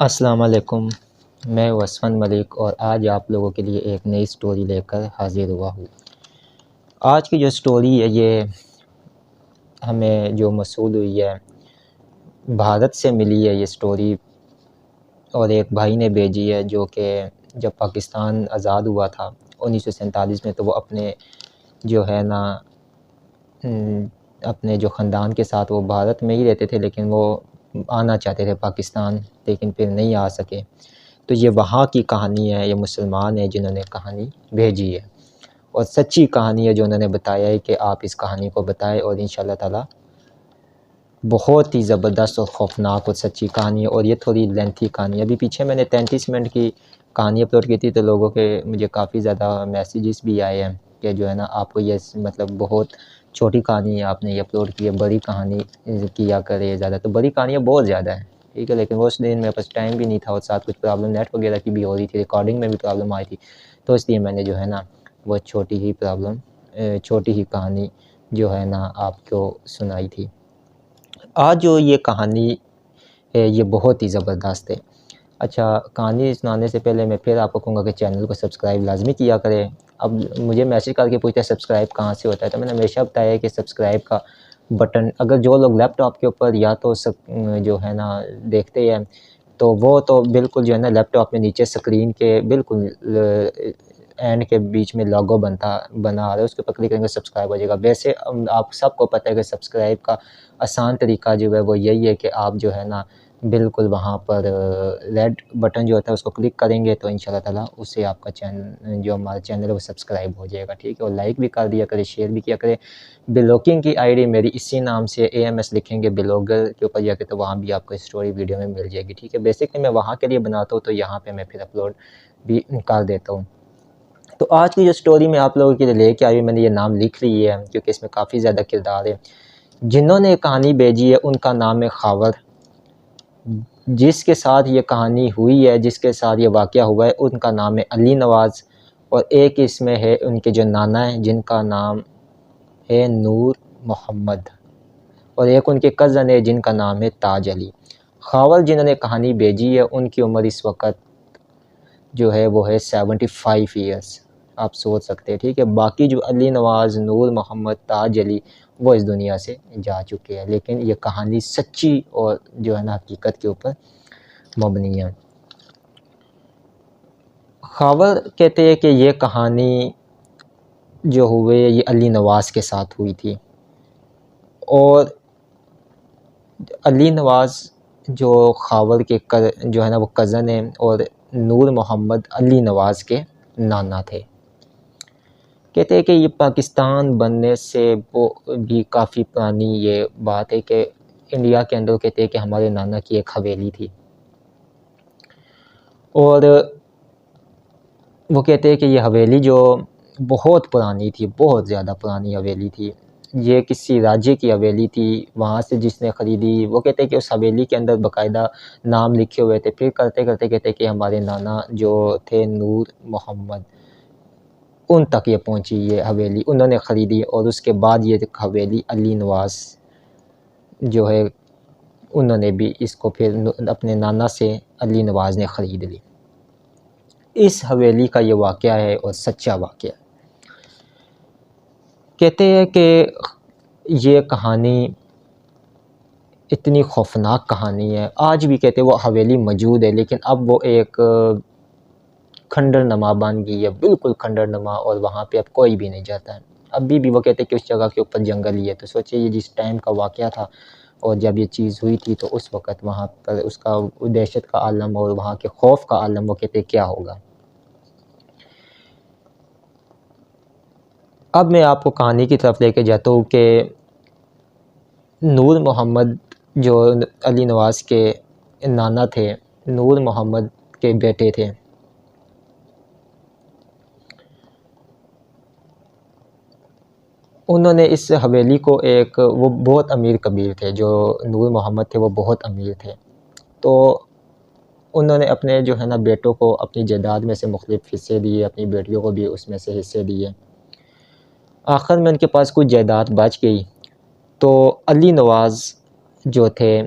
अस्सलाम वालेकुम। मैं वसफ़न मलिक और आज आप लोगों के लिए एक नई स्टोरी लेकर हाज़िर हुआ हूँ। आज की जो स्टोरी है ये हमें जो मौसूल हुई है, भारत से मिली है ये स्टोरी और एक भाई ने भेजी है जो कि जब पाकिस्तान आज़ाद हुआ था 1947 में, तो वो अपने जो है ना अपने जो ख़ानदान के साथ वो भारत में ही रहते थे, लेकिन वो आना चाहते थे पाकिस्तान, लेकिन फिर नहीं आ सके। तो ये वहाँ की कहानी है, ये मुसलमान हैं जिन्होंने कहानी भेजी है और सच्ची कहानी है जो उन्होंने बताया है कि आप इस कहानी को बताएं और इंशाअल्लाह ताला बहुत ही ज़बरदस्त और ख़ौफ़नाक और सच्ची कहानी है। और ये थोड़ी लेंथी कहानी है। अभी पीछे मैंने 33 मिनट की कहानी अपलोड की थी, तो लोगों के मुझे काफ़ी ज़्यादा मैसेजेस भी आए हैं कि जो है ना आपको ये मतलब बहुत छोटी कहानी है, आपने ये अपलोड की है, बड़ी कहानी किया करे ज़्यादा। तो बड़ी कहानियाँ बहुत ज़्यादा हैं, ठीक है, लेकिन वो उस दिन मेरे पास टाइम भी नहीं था और साथ कुछ प्रॉब्लम नेट वगैरह की भी हो रही थी, रिकॉर्डिंग में भी प्रॉब्लम आई थी। तो इसलिए मैंने जो है ना वो छोटी ही कहानी जो है ना आपको सुनाई थी। आज जो ये कहानी है ये बहुत ही ज़बरदस्त है। अच्छा, कहानी सुनाने से पहले मैं फिर आपको कहूँगा कि चैनल को सब्सक्राइब लाज़मी किया करें। अब मुझे मैसेज करके पूछते हैं सब्सक्राइब कहाँ से होता है, तो मैंने हमेशा बताया है कि सब्सक्राइब का बटन, अगर जो लोग लैपटॉप के ऊपर या तो जो है ना देखते हैं, तो वो तो बिल्कुल जो है ना लैपटॉप में नीचे स्क्रीन के बिल्कुल एंड के बीच में लोगो बना आ रहा है, उसके ऊपर क्लिक करेंगे सब्सक्राइब हो जाएगा। वैसे आप सबको पता है कि सब्सक्राइब का आसान तरीका जो है वो यही है कि आप जो है ना बिल्कुल वहाँ पर रेड बटन जो होता है उसको क्लिक करेंगे, तो इंशाल्लाह ताला उससे आपका जो हमारा चैनल है वो सब्सक्राइब हो जाएगा, ठीक है। और लाइक भी कर दिया करें, शेयर भी किया करें। ब्लॉगिंग की आईडी मेरी इसी नाम से AMS लिखेंगे ब्लॉगर के ऊपर जाके, तो वहाँ भी आपको स्टोरी वीडियो में मिल जाएगी, ठीक है। बेसिकली मैं वहाँ के लिए बनाता हूँ, तो यहाँ पे मैं फिर अपलोड भी कर देता हूँ। तो आज की जो स्टोरी मैं आप लोगों के लिए लेके आई हूँ, मैंने ये नाम लिख ली है क्योंकि इसमें काफ़ी ज़्यादा किरदार है। जिन्होंने कहानी भेजी है उनका नाम है खावर। जिसके साथ ये कहानी हुई है, जिसके साथ ये वाक़या हुआ है, उनका नाम है अली नवाज़। और एक इसमें है उनके जो नाना हैं जिनका नाम है नूर मोहम्मद, और एक उनके कज़न है जिनका नाम है ताज अली। खावर जिन्होंने कहानी भेजी है उनकी उम्र इस वक़्त जो है वो है 75 ईयर्स, आप सोच सकते हैं, ठीक है। बाकी जो अली नवाज़, नूर मोहम्मद, ताज अली वो इस दुनिया से जा चुके हैं, लेकिन ये कहानी सच्ची और जो है ना हकीकत के ऊपर मबनी है। खावर कहते हैं कि ये कहानी जो हुए ये अली नवाज़ के साथ हुई थी, और अली नवाज़ जो खावर के जो है ना वो कज़न है, और नूर मोहम्मद अली नवाज़ के नाना थे। कहते हैं कि ये पाकिस्तान बनने से वो भी काफ़ी पुरानी ये बात है कि इंडिया के अंदर कहते हैं कि हमारे नाना की एक हवेली थी, और वो कहते हैं कि ये हवेली जो बहुत पुरानी थी, बहुत ज़्यादा पुरानी हवेली थी। ये किसी राज्य की हवेली थी, वहाँ से जिसने ख़रीदी वो कहते हैं कि उस हवेली के अंदर बाकायदा नाम लिखे हुए थे। फिर करते-करते कहते हैं कि हमारे नाना जो थे नूर मोहम्मद, उन तक ये पहुँची ये हवेली, उन्होंने ख़रीदी, और उसके बाद ये हवेली अली नवाज़ जो है उन्होंने भी इसको फिर अपने नाना से अली नवाज़ ने ख़रीद ली। इस हवेली का ये वाक़या है और सच्चा वाक़या। कहते हैं कि ये कहानी इतनी ख़ौफ़नाक कहानी है, आज भी कहते हैं वो हवेली मौजूद है, लेकिन अब वो एक खंडरनुमा बन गई है, बिल्कुल खंडरनुमा, और वहाँ पे अब कोई भी नहीं जाता है। अभी भी वो कहते हैं कि उस जगह के ऊपर जंगल ही है। तो सोचिए ये जिस टाइम का वाक़या था और जब ये चीज़ हुई थी, तो उस वक़्त वहाँ पर उसका दहशत का आलम और वहाँ के खौफ़ का आलम वो कहते हैं क्या होगा। अब मैं आपको कहानी की तरफ लेके जाता हूँ कि नूर मोहम्मद जो अली नवाज़ के नाना थे, नूर मोहम्मद के बेटे थे। उन्होंने इस हवेली को एक वो बहुत अमीर कबीर थे, जो नूर मोहम्मद थे वो बहुत अमीर थे। तो उन्होंने अपने जो है ना बेटों को अपनी जायदाद में से मुख्तलिफ़ हिस्से दिए, अपनी बेटियों को भी उसमें से हिस्से दिए। आखिर में उनके पास कुछ जायदाद बच गई, तो अली नवाज़ जो थे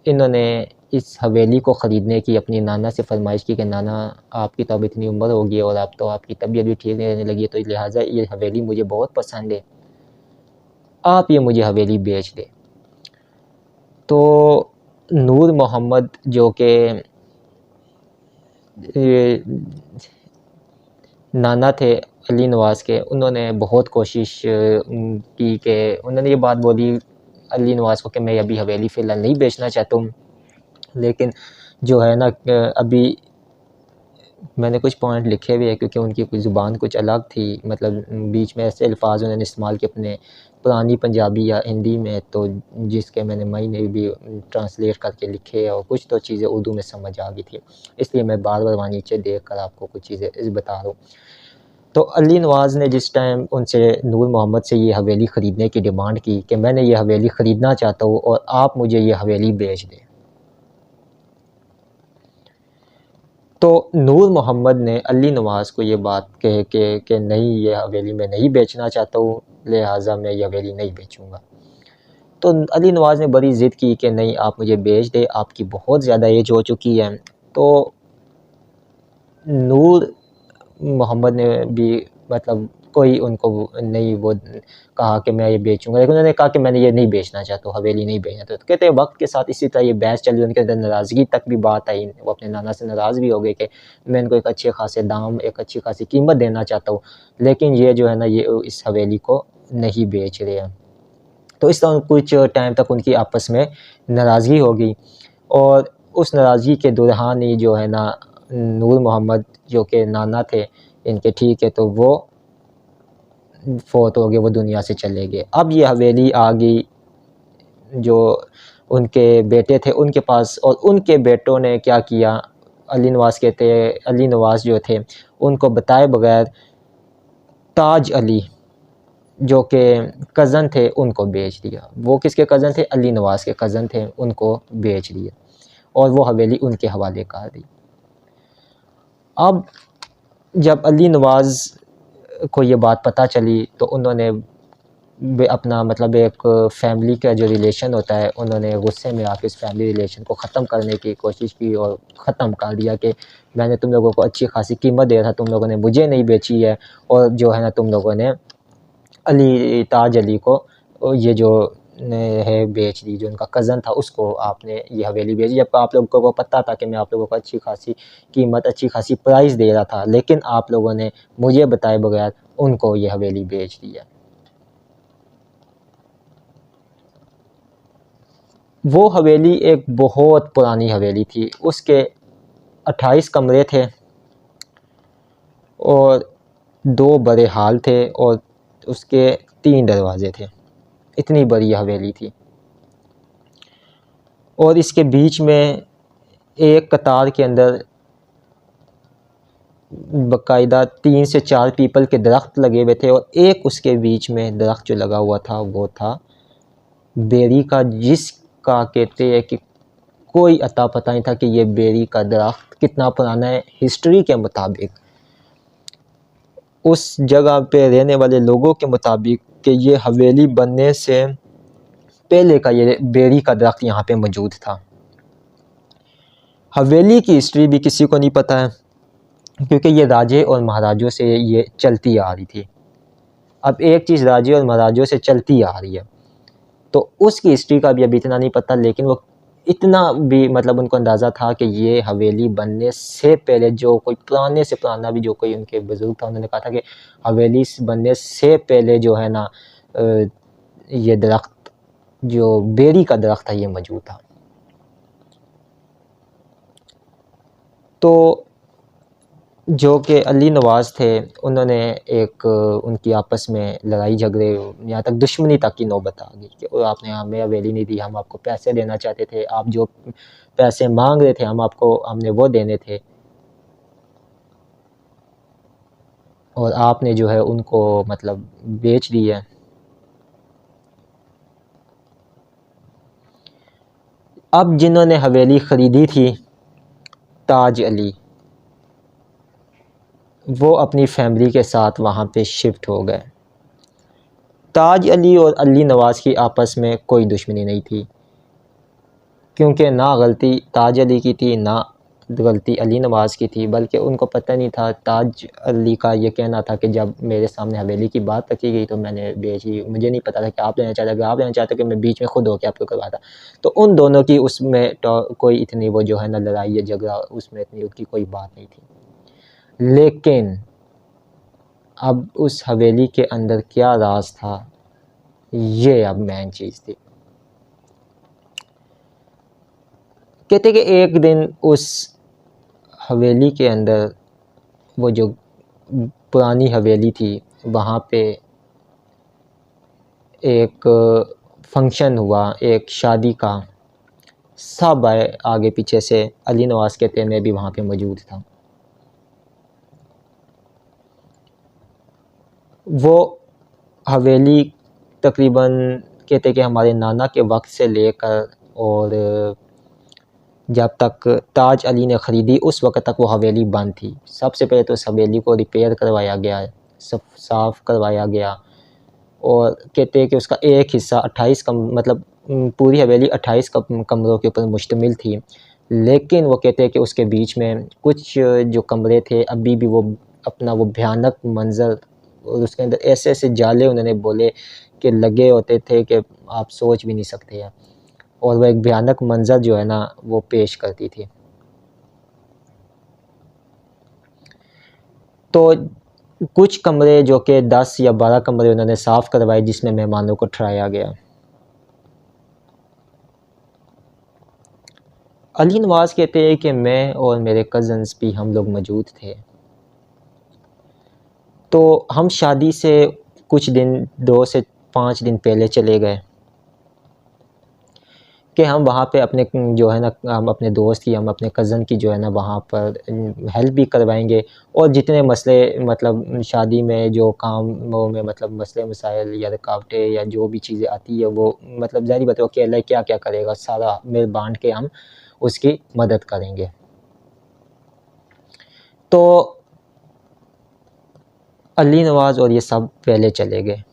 इन्होंने इस हवेली को ख़रीदने की अपनी नाना से फरमाइश की कि नाना आपकी तो अब इतनी उम्र हो गई है और अब तो आपकी तबीयत भी ठीक नहीं रहने लगी है, तो लिहाजा ये हवेली मुझे बहुत पसंद है, आप ये मुझे हवेली बेच दें। तो नूर मोहम्मद जो कि नाना थे अली नवाज़ के, उन्होंने बहुत कोशिश की कि उन्होंने ये बात बोली अली नवाज़ को कि मैं अभी हवेली फ़िलहाल नहीं बेचना चाहता हूँ, लेकिन जो है ना अभी मैंने कुछ पॉइंट लिखे हुए हैं क्योंकि उनकी कुछ ज़ुबान कुछ अलग थी, मतलब बीच में ऐसे अल्फाज उन्होंने इस्तेमाल किए अपने पुरानी पंजाबी या हिंदी में, तो जिसके मैंने भी ट्रांसलेट करके लिखे और कुछ तो चीज़ें उर्दू में समझ आ गई थी, इसलिए मैं बार बार वहाँ नीचे देख कर आपको कुछ चीज़ें बता रहा हूँ। तो अली नवाज़ ने जिस टाइम उनसे नूर मोहम्मद से ये हवेली ख़रीदने की डिमांड की कि मैंने ये हवेली ख़रीदना चाहता हूँ और आप मुझे ये हवेली बेच दें, तो नूर मोहम्मद ने अली नवाज़ को ये बात कह के कि नहीं, ये हवेली मैं नहीं बेचना चाहता हूँ, लिहाजा मैं ये हवेली नहीं बेचूँगा। तो अली नवाज़ ने बड़ी ज़िद की कि नहीं, आप मुझे बेच दें, आपकी बहुत ज़्यादा एज हो चुकी है। तो नूर मोहम्मद ने भी मतलब कोई उनको नहीं वो कहा कि मैं ये बेचूँगा, लेकिन उन्होंने कहा कि मैंने ये नहीं बेचना चाहता हूँ, हवेली नहीं बेचना चाहता। तो कहते हैं वक़्त के साथ इसी तरह ये बहस चली, उनके अंदर नाराज़गी तक भी बात आई, वो अपने नाना से नाराज़ भी हो गए कि मैं इनको एक अच्छे ख़ासे दाम, एक अच्छी ख़ासी कीमत देना चाहता हूँ, लेकिन ये जो है ना ये इस हवेली को नहीं बेच रहे हैं। तो इस तरह कुछ टाइम तक उनकी आपस में नाराज़गी हो गई और उस नाराज़गी के दौरान ही जो है ना नूर मोहम्मद जो कि नाना थे इनके, ठीक है, तो वो फ़ौत हो गए, वो दुनिया से चले गए। अब ये हवेली आ गई जो उनके बेटे थे उनके पास, और उनके बेटों ने क्या किया, अली नवाज़ जो थे उनको बताए बगैर ताज अली जो कि कज़न थे उनको बेच दिया। वो किसके कज़न थे? अली नवाज़ के कज़न थे, उनको बेच दिया और वो हवेली उनके हवाले कर दी। अब जब अली नवाज़ को ये बात पता चली तो उन्होंने अपना मतलब एक फ़ैमिली का जो रिलेशन होता है, उन्होंने गुस्से में आके इस फ़ैमिली रिलेशन को ख़त्म करने की कोशिश की और ख़त्म कर दिया कि मैंने तुम लोगों को अच्छी खासी कीमत दे रहा था, तुम लोगों ने मुझे नहीं बेची है, और जो है ना तुम लोगों ने ताज अली को ये जो है बेच दी, जो उनका कज़न था उसको आपने ये हवेली बेची, जब आप लोगों को पता था कि मैं आप लोगों को अच्छी खासी कीमत, अच्छी खासी प्राइस दे रहा था, लेकिन आप लोगों ने मुझे बताए बगैर उनको ये हवेली बेच दिया। वो हवेली एक बहुत पुरानी हवेली थी, उसके 28 कमरे थे और 2 बड़े हाल थे और उसके 3 दरवाज़े थे, इतनी बड़ी हवेली थी। और इसके बीच में एक कतार के अंदर बाकायदा 3 से 4 पीपल के दरख्त लगे हुए थे और एक उसके बीच में दरख्त जो लगा हुआ था वो था बेरी का, जिसका कहते हैं कि कोई अता पता नहीं था कि ये बेरी का दरख्त कितना पुराना है। हिस्ट्री के मुताबिक, उस जगह पे रहने वाले लोगों के मुताबिक, कि ये हवेली बनने से पहले का ये बेरी का दरख्त यहाँ पे मौजूद था। हवेली की हिस्ट्री भी किसी को नहीं पता है क्योंकि ये राजे और महाराजों से ये चलती आ रही थी। अब एक चीज़ राजे और महाराजों से चलती आ रही है तो उसकी हिस्ट्री का भी अभी इतना नहीं पता, लेकिन वो इतना भी मतलब उनको अंदाज़ा था कि ये हवेली बनने से पहले, जो कोई पुराने से पुराना भी जो कोई उनके बुज़ुर्ग था, उन्होंने कहा था कि हवेली बनने से पहले जो है ना ये दरख्त, जो बेरी का दरख्त था, ये मौजूद था। तो जो कि अली नवाज़ थे, उन्होंने एक उनकी आपस में लड़ाई झगड़े, यहाँ तक दुश्मनी तक की नौबत आ गई कि आपने हमें हवेली नहीं दी, हम आपको पैसे देना चाहते थे, आप जो पैसे मांग रहे थे हमने वो देने थे, और आपने जो है उनको मतलब बेच दिया। अब जिन्होंने हवेली ख़रीदी थी, ताज अली, वो अपनी फैमिली के साथ वहाँ पे शिफ्ट हो गए। ताज अली और अली नवाज़ की आपस में कोई दुश्मनी नहीं थी। क्योंकि ना गलती ताज अली की थी, ना गलती अली नवाज़ की थी, बल्कि उनको पता नहीं था। ताज अली का ये कहना था कि जब मेरे सामने हवेली की बात रखी गई तो मैंने बेची, मुझे नहीं पता था कि आप लेना चाहते, अगर आप लेना चाहते कि मैं बीच में खुद होकर आपको करवाता। तो उन दोनों की उसमें कोई इतनी वो जो है ना लड़ाई या झगड़ा, उसमें इतनी उसकी कोई बात नहीं थी। लेकिन अब उस हवेली के अंदर क्या राज था, ये अब मेन चीज़ थी। कहते कि एक दिन उस हवेली के अंदर, वो जो पुरानी हवेली थी, वहाँ पे एक फंक्शन हुआ, एक शादी का। सब आए आगे पीछे से। अली नवाज़ कहते हैं मैं भी वहाँ पे मौजूद था। वो हवेली तकरीबन कहते कि हमारे नाना के वक्त से लेकर और जब तक ताज अली ने ख़रीदी उस वक़्त तक वो हवेली बंद थी। सबसे पहले तो उस हवेली को रिपेयर करवाया गया, सब साफ़ करवाया गया, और कहते हैं कि उसका एक हिस्सा 28 मतलब पूरी हवेली 28 कमरों के ऊपर मुश्तमिल थी। लेकिन वो कहते हैं कि उसके बीच में कुछ जो कमरे थे अभी भी वो अपना वो भयानक मंज़र, और उसके अंदर ऐसे-ऐसे जाले उन्होंने बोले कि लगे होते थे कि आप सोच भी नहीं सकते हैं। और वो एक भयानक मंज़र जो है ना वो पेश करती थी। तो कुछ कमरे जो कि 10 या 12 कमरे उन्होंने साफ़ करवाए जिसमें मेहमानों को ठहराया गया। अली नवाज़ कहते हैं कि मैं और मेरे कज़न्स भी हम लोग मौजूद थे। तो हम शादी से कुछ दिन 2 से 5 दिन पहले चले गए कि हम वहाँ पे अपने जो है ना, हम अपने दोस्त की, हम अपने कज़न की जो है ना वहाँ पर हेल्प भी करवाएँगे, और जितने मसले मतलब शादी में जो कामों में मतलब मसले मसाइल या रुकावटें या जो भी चीज़ें आती है वो मतलब ज़ाहिर बात है वो अकेला क्या-क्या करेगा, सारा मिल बाँट के हम उसकी मदद करेंगे। तो अली नवाज़ और ये सब पहले चले गए।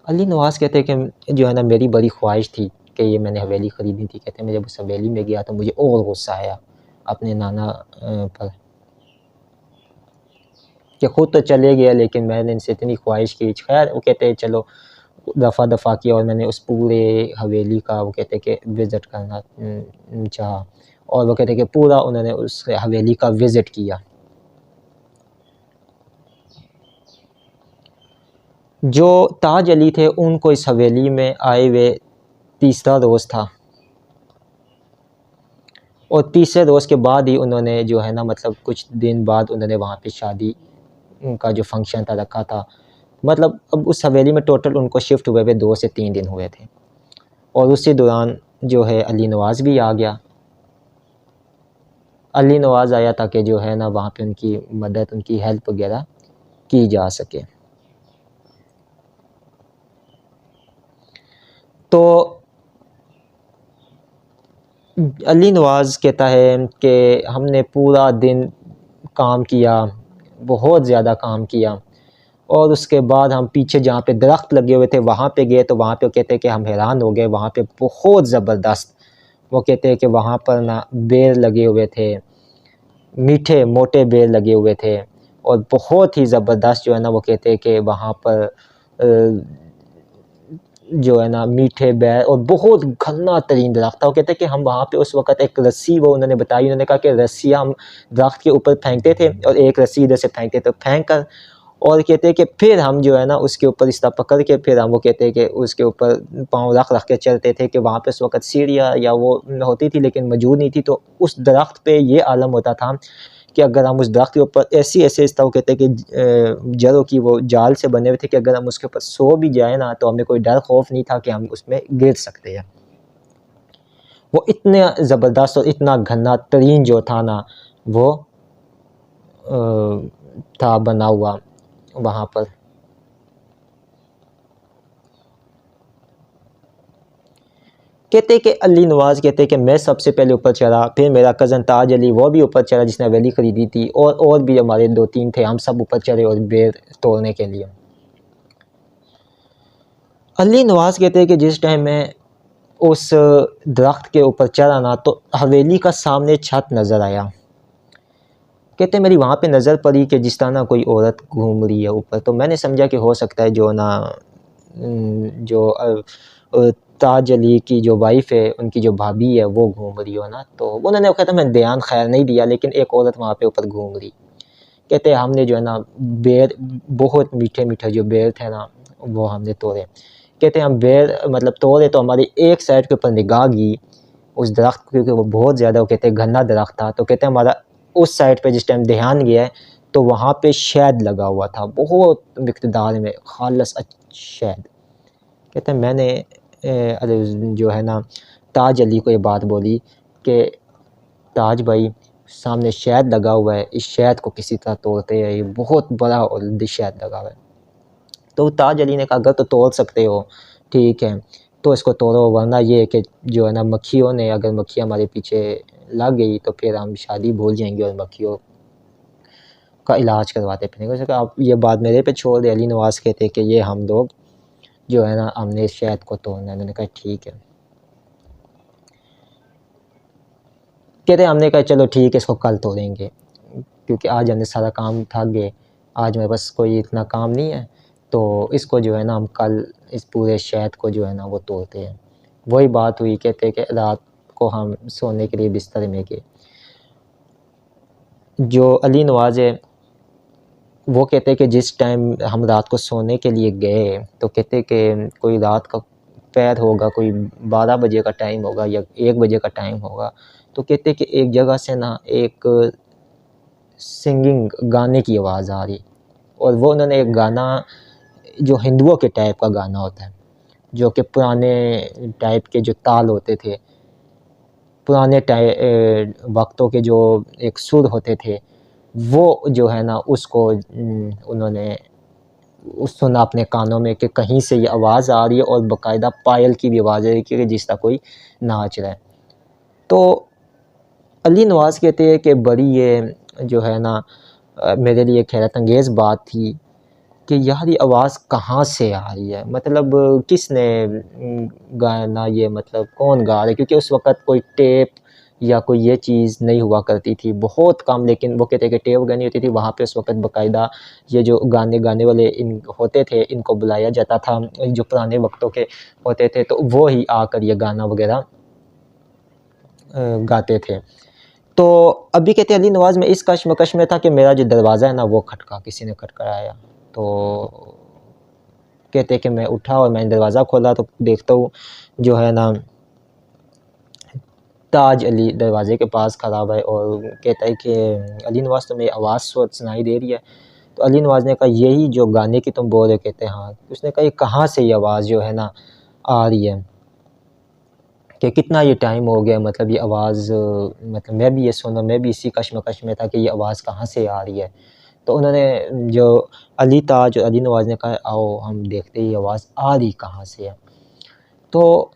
अली नवाज़ कहते हैं कि जो है ना मेरी बड़ी ख्वाहिश थी कि ये मैंने हवेली ख़रीदी थी। कहते हैं मैं जब उस हवेली में गया तो मुझे और गुस्सा आया अपने नाना पर, कि खुद तो चले गया लेकिन मैंने इनसे इतनी ख्वाहिश की। ख़ैर वो कहते हैं चलो दफ़ा-दफ़ा किया और मैंने उस पूरे हवेली का वो कहते हैं कि विज़िट करना चाहा, और वो कहते हैं कि पूरा उन्होंने उस हवेली का विज़िट किया। जो ताज अली थे उनको इस हवेली में आए हुए तीसरा रोज़ था, और तीसरे रोज़ के बाद ही उन्होंने जो है ना मतलब कुछ दिन बाद उन्होंने वहाँ पे शादी का जो फ़ंक्शन था रखा था। मतलब अब उस हवेली में टोटल उनको शिफ्ट हुए हुए 2 से 3 दिन हुए थे, और उसी दौरान जो है अली नवाज़ भी आ गया। अली नवाज़ आया ताकि जो है ना वहाँ पे उनकी मदद, उनकी हेल्प वगैरह की जा सके। तो अली नवाज़ कहता है कि हमने पूरा दिन काम किया, बहुत ज़्यादा काम किया, और उसके बाद हम पीछे जहाँ पे दरख्त लगे हुए थे वहाँ पे गए तो वहाँ पे वो कहते हैं कि हम हैरान हो गए, वहाँ पे बहुत ज़बरदस्त, वो कहते हैं कि वहाँ पर ना बेर लगे हुए थे, मीठे मोटे बेर लगे हुए थे, और बहुत ही ज़बरदस्त जो है ना वो कहते हैं कि वहाँ पर जो है ना मीठे बेर और बहुत घना तरीन दरख्त था। वो कहते हैं कि हम वहाँ पे उस वक़्त एक रस्सी वो उन्होंने बताई, उन्होंने कहा कि रस्सियाँ हम दरख्त के ऊपर फेंकते थे और एक रस्सी इधर से फेंकते थे, फेंक कर और कहते हैं कि फिर हम जो है ना उसके ऊपर इस तरह पकड़ के फिर हम वो कहते हैं कि उसके ऊपर पाँव रख के चलते थे कि वहाँ पे उस वक़्त सीढ़ियाँ या वो होती थी लेकिन मौजूद नहीं थी। तो उस दरख्त पे ये आलम होता था कि अगर हम उस दरख्त के ऊपर ऐसे इस तरह कहते हैं कि जड़ों की वो जाल से बने हुए थे कि अगर हम उसके ऊपर सो भी जाए ना तो हमें कोई डर खौफ नहीं था कि हम उसमें गिर सकते हैं। वो इतने ज़बरदस्त और इतना घना तरीन जो था ना वो था बना हुआ वहाँ पर। कहते हैं कि अली नवाज़ कहते हैं कि मैं सबसे पहले ऊपर चढ़ा, फिर मेरा कज़न ताज अली वो भी ऊपर चढ़ा जिसने हवेली ख़रीदी थी, और भी हमारे 2-3 थे, हम सब ऊपर चढ़े और बेर तोड़ने के लिए। अली नवाज़ कहते हैं कि जिस टाइम मैं उस दरख्त के ऊपर चढ़ा ना तो हवेली का सामने छत नज़र आया। कहते मेरी वहाँ पे नज़र पड़ी कि जिस तरह ना कोई औरत घूम रही है ऊपर, तो मैंने समझा कि हो सकता है जो ना जो ताज अली की जो वाइफ़ है, उनकी जो भाभी है वो घूम रही हो ना, तो उन्होंने कहता मैं ध्यान खैर नहीं दिया, लेकिन एक औरत वहाँ पे ऊपर घूम रही। कहते हमने जो है ना बेर, बहुत मीठे-मीठे जो बेर थे ना वो हमने तोड़े। कहते हम बेर मतलब तोड़े तो हमारी एक साइड के ऊपर निगाह गई उस दरख्त, क्योंकि वो बहुत ज़्यादा वो कहते घना दरख्त था, तो कहते हमारा उस साइड पे जिस टाइम ध्यान गया है तो वहाँ पे शहद लगा हुआ था, बहुत मिक़दार में ख़ालिस शहद। कहते हैं मैंने अरे जो है ना ताज अली को ये बात बोली कि ताज भाई सामने शहद लगा हुआ है, इस शहद को किसी तरह तोड़ते हैं, ये बहुत बड़ा और शहद लगा हुआ है। तो ताज अली ने कहा अगर तो तोड़ सकते हो ठीक है तो इसको तोड़ो, वरना ये है कि जो है ना मक्खियों ने, अगर मक्खी हमारे पीछे लग गई तो फिर हम शादी भूल जाएंगे और मक्खियों का इलाज करवाते फिरेंगे। उसने कहा आप ये बात मेरे पे छोड़ दे। अली नवाज़ कहते कि ये हम लोग जो है ना हमने इस शहद को तोड़ना है। उन्होंने कहा ठीक है। कहते हमने कहा चलो ठीक है इसको कल तोड़ेंगे, क्योंकि आज हमने सारा काम थक गए, आज मेरे पास कोई इतना काम नहीं है, तो इसको जो है ना हम कल इस पूरे शहद को जो है ना वो तोड़ते हैं। वही बात हुई। कहते कि रात को हम सोने के लिए बिस्तर में गए। जो अली नवाज़ है वो कहते कि जिस टाइम हम रात को सोने के लिए गए तो कहते कि कोई रात का पहर होगा, कोई 12 बजे का टाइम होगा या 1 बजे का टाइम होगा। तो कहते कि एक जगह से ना एक सिंगिंग गाने की आवाज़ आ रही, और वो उन्होंने एक गाना जो हिंदुओं के टाइप का गाना होता है, जो कि पुराने टाइप के जो ताल होते थे, पुराने वक्तों के जो एक सुर होते थे, वो जो है ना उसको उन्होंने सुना अपने कानों में कि कहीं से ये आवाज़ आ रही है, और बाकायदा पायल की भी आवाज़ आ रही है कि जिस तरह कोई नाच रहा है। तो अली नवाज़ कहते हैं कि बड़ी ये जो है ना मेरे लिए हैरत अंगेज़ बात थी कि यार ये आवाज़ कहाँ से आ रही है, मतलब किसने गाना, ये मतलब कौन गा रहा है, क्योंकि उस वक़्त कोई टेप या कोई ये चीज़ नहीं हुआ करती थी, बहुत कम। लेकिन वो कहते हैं कि टेप अगर नहीं होती थी वहाँ पे उस वक़्त बाकायदा ये जो गाने गाने वाले इन होते थे इनको बुलाया जाता था, जो पुराने वक्तों के होते थे, तो वो ही आकर ये गाना वगैरह गाते थे। तो अभी कहते हैं अली नवाज़ में इस कश्मकश में था कि मेरा जो दरवाज़ा है ना वो खटका, किसी ने खटखटाया। तो कहते कि मैं उठा और मैंने दरवाज़ा खोला तो देखता हूँ जो है ना ताज अली दरवाज़े के पास खड़ा हुआ है, और कहता है कि अली नवाज़ तुम्हें आवाज़ सुनाई दे रही है? तो अली नवाज़ ने कहा यही जो गाने की तुम बोल रहे हो। कहते हैं हाँ। उसने कहा ये कहाँ से ये आवाज़ जो है ना आ रही है, कि कितना ये टाइम हो गया, मतलब ये आवाज़ मतलब मैं भी ये सुना, मैं भी इसी कश्मकश में था कि ये आवाज़ कहाँ से आ रही है। तो उन्होंने जो अली ताज और अली नवाज़ ने कहा आओ हम देखते हैं ये आवाज़ आ रही कहाँ से है। तो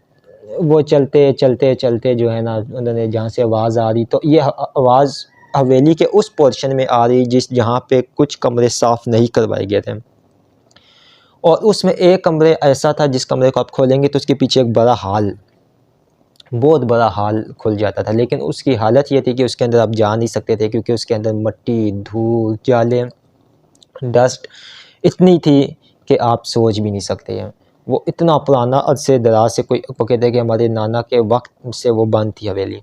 वो चलते, चलते, चलते जो है ना उन्होंने जहाँ से आवाज़ आ रही, तो ये आवाज़ हवेली के उस पोर्शन में आ रही जहाँ पे कुछ कमरे साफ़ नहीं करवाए गए थे, और उसमें एक कमरे ऐसा था जिस कमरे को आप खोलेंगे तो उसके पीछे एक बड़ा हॉल, बहुत बड़ा हॉल खुल जाता था। लेकिन उसकी हालत ये थी कि उसके अंदर आप जा नहीं सकते थे, क्योंकि उसके अंदर मिट्टी, धूल, जाले, डस्ट इतनी थी कि आप सोच भी नहीं सकते हैं। वो इतना पुराना अरसे दराज से कोई, वो कहते हैं कि हमारे नाना के वक्त से वो बंद थी हवेली।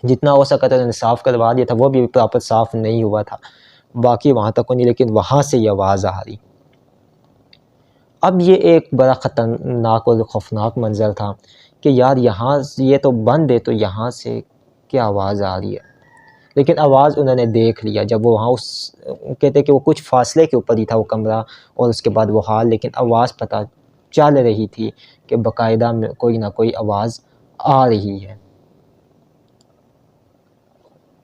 जितना हो सका था उन्होंने साफ़ करवा दिया था, वो भी प्रॉपर साफ़ नहीं हुआ था, बाकी वहाँ तक नहीं, लेकिन वहाँ से ये आवाज़ आ रही। अब ये एक बड़ा ख़तरनाक और खौफ़नाक मंज़र था कि यार यहाँ ये तो बंद है, तो यहाँ से क्या आवाज़ आ रही है। लेकिन आवाज़ उन्होंने देख लिया जब वो वहाँ उस कहते कि वो कुछ फ़ासले के ऊपर ही था वो कमरा और उसके बाद वो हॉल, लेकिन आवाज़ पता चल रही थी कि बाकायदा में कोई ना कोई आवाज़ आ रही है।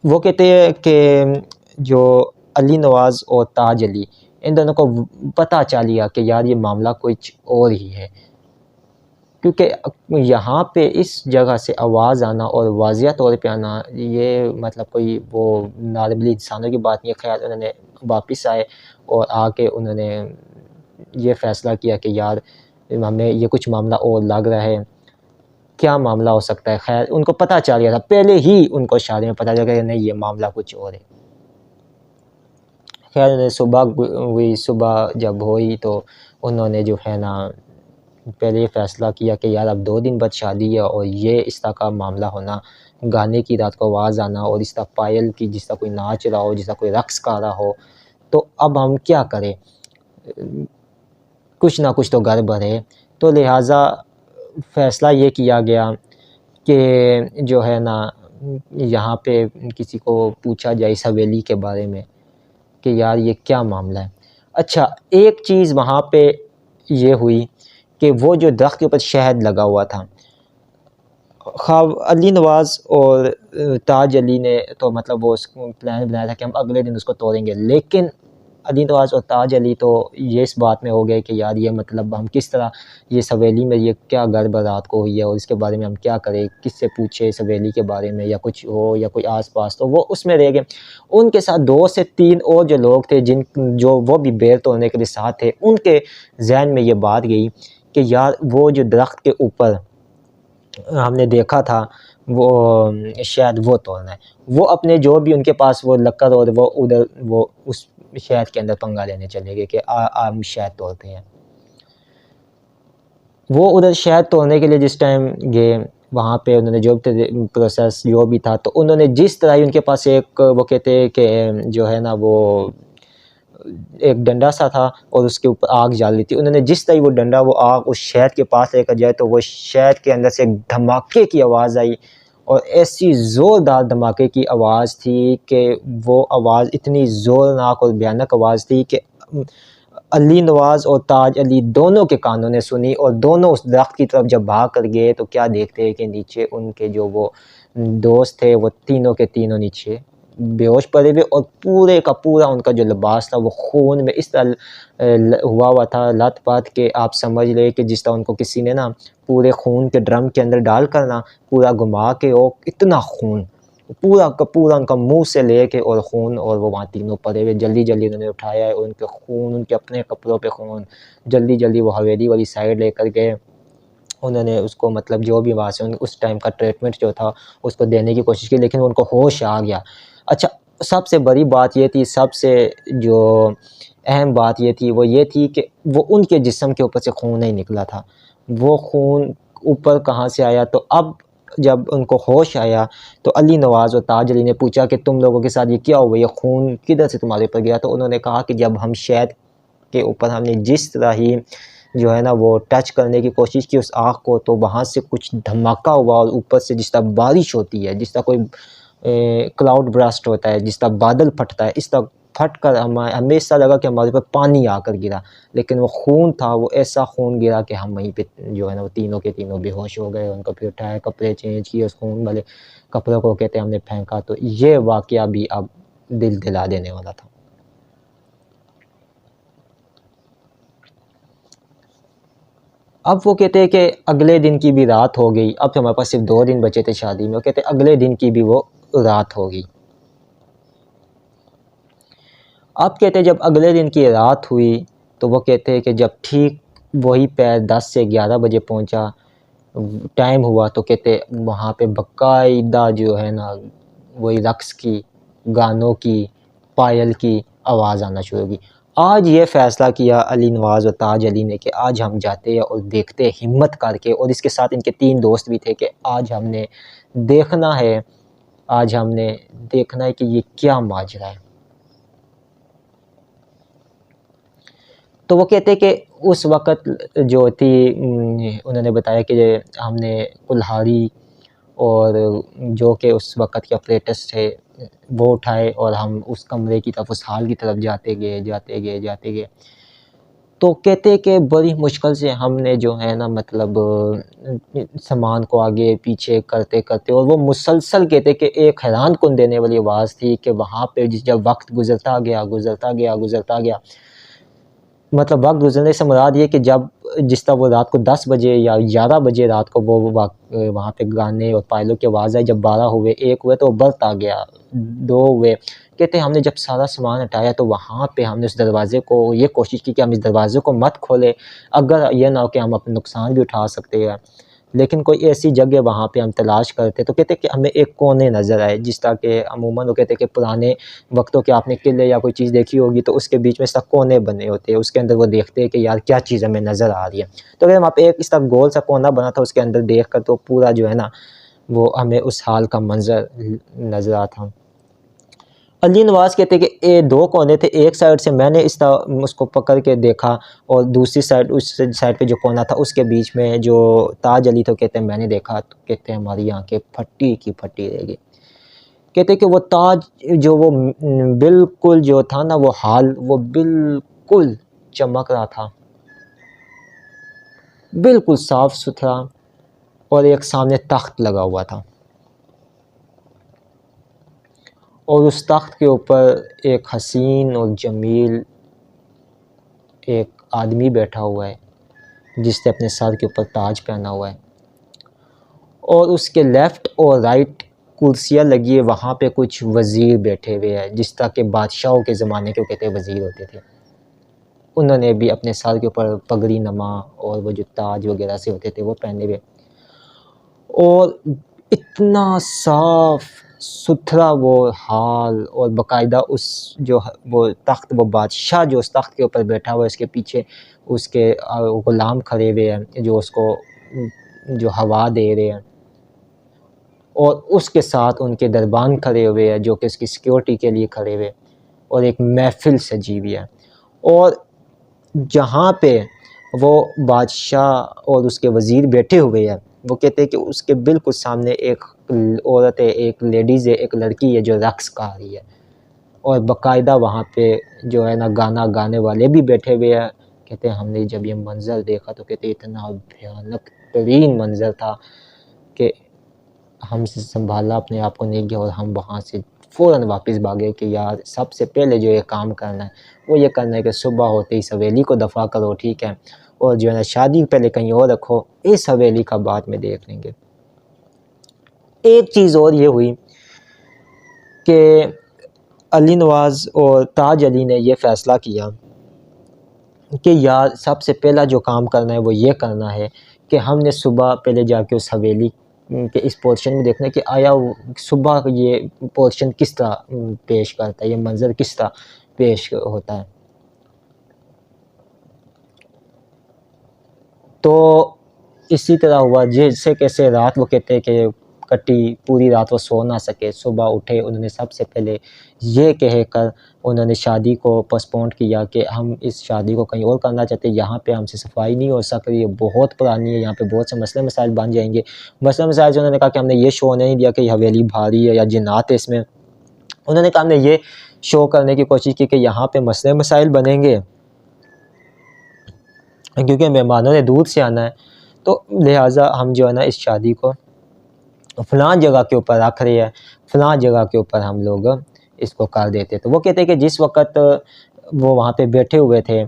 वो कहते हैं कि जो अली नवाज़ और ताज अली, इन दोनों को पता चल गया कि यार ये मामला कुछ और ही है, क्योंकि यहाँ पे इस जगह से आवाज़ आना और वाज़िया तौर पे आना, ये मतलब कोई वो नॉर्मली इंसानों की बात नहीं है। ख़ैर उन्होंने वापस आए और आके उन्होंने ये फ़ैसला किया कि यार हमें ये कुछ मामला और लग रहा है, क्या मामला हो सकता है। खैर उनको पता चल गया था, पहले ही उनको शादी में पता चल गया नहीं ये मामला कुछ और है। खैर सुबह हुई, सुबह जब हुई तो उन्होंने जो है ना पहले ये फ़ैसला किया कि यार अब 2 दिन बाद शादी है और ये इस तरह का मामला होना, गाने की रात को आवाज़ आना और इस तरह पायल की जिस तरह कोई नाच रहा हो, जिस तरह कोई रक़्स कर रहा हो, तो अब हम क्या करें? कुछ ना कुछ तो गड़बड़ है। तो लिहाज़ा फ़ैसला ये किया गया कि जो है ना यहाँ पे किसी को पूछा जाए इस हवेली के बारे में कि यार ये क्या मामला है। अच्छा, एक चीज़ वहाँ पे ये हुई कि वो जो दरख़्त के ऊपर शहद लगा हुआ था, ख़्वाब अली नवाज़ और ताज अली ने तो मतलब वो प्लान बनाया था कि हम अगले दिन उसको तोड़ेंगे, लेकिन अली नवाज़ और ताज अली तो ये इस बात में हो गए कि यार ये मतलब हम किस तरह ये इस हवेली में ये क्या गड़बड़ रात को हुई है और इसके बारे में हम क्या करें, किससे पूछे इस हवेली के बारे में या कुछ हो या कोई आस-पास, तो वो उसमें रह गए। उनके साथ 2 से 3 और जो लोग थे जो वो भी बेर तोड़ने के लिए साथ थे, उनके ज़हन में ये बात गई कि यार वो जो दरख़्त के ऊपर हमने देखा था वो शायद वो तोड़ना है। वो अपने जो भी उनके पास वो लक्कड़ और वो उधर वो उस शहद के अंदर पंगा लेने चले गए कि हम शहद तोड़ते हैं। वो उधर शहद तोड़ने के लिए जिस टाइम गए, वहाँ पे उन्होंने जो भी प्रोसेस जो भी था, तो उन्होंने जिस तरह ही उनके पास एक वो कहते हैं कि जो है ना वो एक डंडा सा था और उसके ऊपर आग जल रही थी। उन्होंने जिस तरह ही वो डंडा वो आग उस शहद के पास लेकर जाए तो वो शहद के अंदर से एक धमाके की आवाज़ आई और ऐसी ज़ोरदार धमाके की आवाज़ थी कि वो आवाज़ इतनी ज़ोरनाक और भयानक आवाज़ थी कि अली नवाज़ और ताज अली दोनों के कानों ने सुनी और दोनों उस दरख़्त की तरफ जब भाग कर गए तो क्या देखते हैं कि नीचे उनके जो वो दोस्त थे वो तीनों के तीनों नीचे बेहोश पड़े हुए और पूरे का पूरा उनका जो लिबास था वो खून में इस तरह हुआ था लथपथ के आप समझ लें कि जिस तरह उनको किसी ने ना पूरे खून के ड्रम के अंदर डाल कर ना पूरा घुमा के और इतना खून पूरा का पूरा उनका मुँह से लेके और खून और वो वहाँ तीनों पड़े हुए जल्दी-जल्दी उन्होंने उठाया है और उनके खून उनके अपने कपड़ों पे खून जल्दी-जल्दी वो हवेली वाली साइड लेकर गए। उन्होंने उसको मतलब जो भी वहाँ से उस टाइम का ट्रीटमेंट जो था उसको देने की कोशिश की लेकिन उनको होश आ गया। अच्छा, सबसे बड़ी बात ये थी, सबसे जो अहम बात ये थी वो ये थी कि वो उनके जिस्म के ऊपर से खून नहीं निकला था। वो खून ऊपर कहाँ से आया, तो अब जब उनको होश आया तो अली नवाज़ और ताज अली ने पूछा कि तुम लोगों के साथ ये क्या हुआ? ये खून किधर से तुम्हारे ऊपर गया? तो उन्होंने कहा कि जब हम शहद के ऊपर हमने जिस तरह ही जो है ना वो टच करने की कोशिश की उस आग को, तो वहाँ से कुछ धमाका हुआ और ऊपर से जिस तरह बारिश होती है, जिस तरह कोई क्लाउड ब्रस्ट होता है, जिस तरह बादल फटता है, इस तरह फट कर हमें ऐसा लगा कि हमारे ऊपर पानी आकर गिरा। लेकिन वो खून था, वो ऐसा खून गिरा कि हम वहीं पे जो है ना वो तीनों के तीनों बेहोश हो गए। उनको फिर उठाया, कपड़े चेंज किए, उस खून वाले कपड़ों को कहते हैं हमने फेंका। तो ये वाक़या भी अब दिल दिला देने वाला था। अब वो कहते हैं कि अगले दिन की भी रात हो गई, अब तो हमारे पास सिर्फ़ 2 दिन बचे थे शादी में। वो कहते हैं अगले दिन की भी वो रात हो गई। अब कहते हैं जब अगले दिन की रात हुई, तो वो कहते हैं कि जब ठीक वही पैर 10 से 11 बजे पहुँचा, टाइम हुआ तो कहते वहाँ पे बाकायदा जो है ना वही रक़्स की, गानों की, पायल की आवाज़ आना शुरू हुई। आज ये फ़ैसला किया अली नवाज़ और ताज अली ने कि आज हम जाते हैं और देखते हैं हिम्मत करके, और इसके साथ इनके 3 दोस्त भी थे कि आज हमने देखना है, आज हमने देखना है कि ये क्या माजरा है। तो वो कहते हैं कि उस वक़्त जो थी उन्होंने बताया कि हमने कुल्हाड़ी और जो कि उस वक़्त के ऑपरेटर्स थे वो उठाए और हम उस कमरे की तरफ, उस हॉल की तरफ जाते गए, जाते गए, जाते गए। तो कहते हैं कि बड़ी मुश्किल से हमने जो है ना मतलब सामान को आगे पीछे करते-करते, और वो मुसलसल कहते हैं कि एक हैरानकुन देने वाली आवाज़ थी कि वहाँ पे जब वक़्त गुज़रता गया, गुज़रता गया, गुज़रता गया, मतलब वक़्त गुज़रने से मुराद ये कि जब जिस तरह वो रात को 10 बजे या 11 बजे रात को वो वहाँ पे गाने और पायलों की आवाज़ आई, जब 12 हुए, 1 हुए तो वो बढ़ता गया, 2 हुए। कहते हैं हमने जब सारा सामान हटाया तो वहाँ पे हमने उस दरवाज़े को ये कोशिश की कि हम इस दरवाज़े को मत खोलें, अगर ये ना हो कि हम अपना नुकसान भी उठा सकते हैं। लेकिन कोई ऐसी जगह वहाँ पे हम तलाश करते तो कहते कि हमें एक कोने नज़र आए, जिस तरह के अमूमन वो कहते कि पुराने वक्तों के आपने किले या कोई चीज़ देखी होगी तो उसके बीच में इस तरह कोने बने होते हैं, उसके अंदर वो देखते हैं कि यार क्या चीज़ हमें नज़र आ रही है। तो अगर वहाँ पे एक इस तरह गोल सा कोना बना था, उसके अंदर देख कर तो पूरा जो है ना वो हमें उस हाल का मंजर नज़र आता। अली नवाज़ कहते हैं कि ये 2 कोने थे, एक साइड से मैंने इस तरह उसको पकड़ के देखा और दूसरी साइड उस साइड पे जो कोना था उसके बीच में जो ताज अली तो कहते हैं मैंने देखा, तो कहते हैं हमारी आँखें फटी की फटी रह गई। कहते हैं कि वो ताज जो वो बिल्कुल जो था ना वो हाल वो बिल्कुल चमक रहा था, बिल्कुल साफ-सुथरा, और एक सामने तख्त लगा हुआ था और उस तख्त के ऊपर एक हसीन और जमील एक आदमी बैठा हुआ है जिसने अपने सर के ऊपर ताज पहना हुआ है, और उसके लेफ़्ट और राइट कुर्सियाँ लगी है, वहाँ पे कुछ वज़ीर बैठे हुए हैं, जिस तरह के बादशाहों के ज़माने के वो कहते हैं वज़ीर होते थे। उन्होंने भी अपने सर के ऊपर पगड़ी नमा और वो जो ताज वग़ैरह से होते थे वो पहने हुए, और इतना साफ़ सुथरा वो हाल, और बाकायदा उस जो वो तख्त, वो बादशाह जो उस तख्त के ऊपर बैठा हुआ है उसके पीछे उसके ग़ुलाम खड़े हुए हैं जो उसको जो हवा दे रहे हैं, और उसके साथ उनके दरबान खड़े हुए हैं जो कि उसकी सिक्योरिटी के लिए खड़े हुए, और एक महफ़िल सजी हुई है। और जहाँ पे वो बादशाह और उसके वज़ीर बैठे हुए हैं, वो कहते हैं कि उसके बिल्कुल सामने एक औरत है, एक लेडीज़ है, एक लड़की है जो रक़्स गा रही है, और बाकायदा वहाँ पे जो है ना गाना गाने वाले भी बैठे हुए हैं। कहते हैं हमने जब ये मंज़र देखा तो कहते इतना भयानक तरीन मंज़र था कि हमसे सँभाला अपने आप को नहीं गया, और हम वहाँ से फ़ौरन वापस भागे कि यार सबसे पहले जो ये काम करना है वो ये करना है कि सुबह होते ही इस हवेली को दफ़ा करो, ठीक है, और जो है ना शादी पहले कहीं और रखो, इस हवेली का बाद में देख लेंगे। एक चीज़ और ये हुई कि अली नवाज़ और ताज अली ने ये फ़ैसला किया कि यार सबसे पहला जो काम करना है वो ये करना है कि हमने सुबह पहले जाके उस हवेली के इस पोर्शन में देखना है कि आया सुबह ये पोर्शन किस तरह पेश करता है, ये मंज़र किस तरह पेश होता है। तो इसी तरह हुआ, जैसे कैसे रात वो कहते हैं कि कटी, पूरी रात वो सो ना सके, सुबह उठे, उन्होंने सबसे पहले ये कहकर उन्होंने शादी को पोस्टपोन किया कि हम इस शादी को कहीं और करना चाहते हैं, यहाँ पे हमसे सफाई नहीं हो सक रही है, बहुत पुरानी है, यहाँ पे बहुत से मसले मसाइल बन जाएँगे। मसले मसाइल उन्होंने कहा कि हमने ये शो नहीं दिया कि हवेली भारी है या जिन्नात है इसमें। उन्होंने कहा हमने ये शो करने की कोशिश की कि यहाँ पे मसले मसाइल बनेंगे क्योंकि मेहमानों ने दूर से आना है, तो लिहाज़ा हम जो है ना इस शादी को फ़लाँ जगह के ऊपर रख रहे हैं, फ़लाँ जगह के ऊपर हम लोग इसको कर देते। तो वो कहते हैं कि जिस वक़्त वो वहाँ पे बैठे हुए थे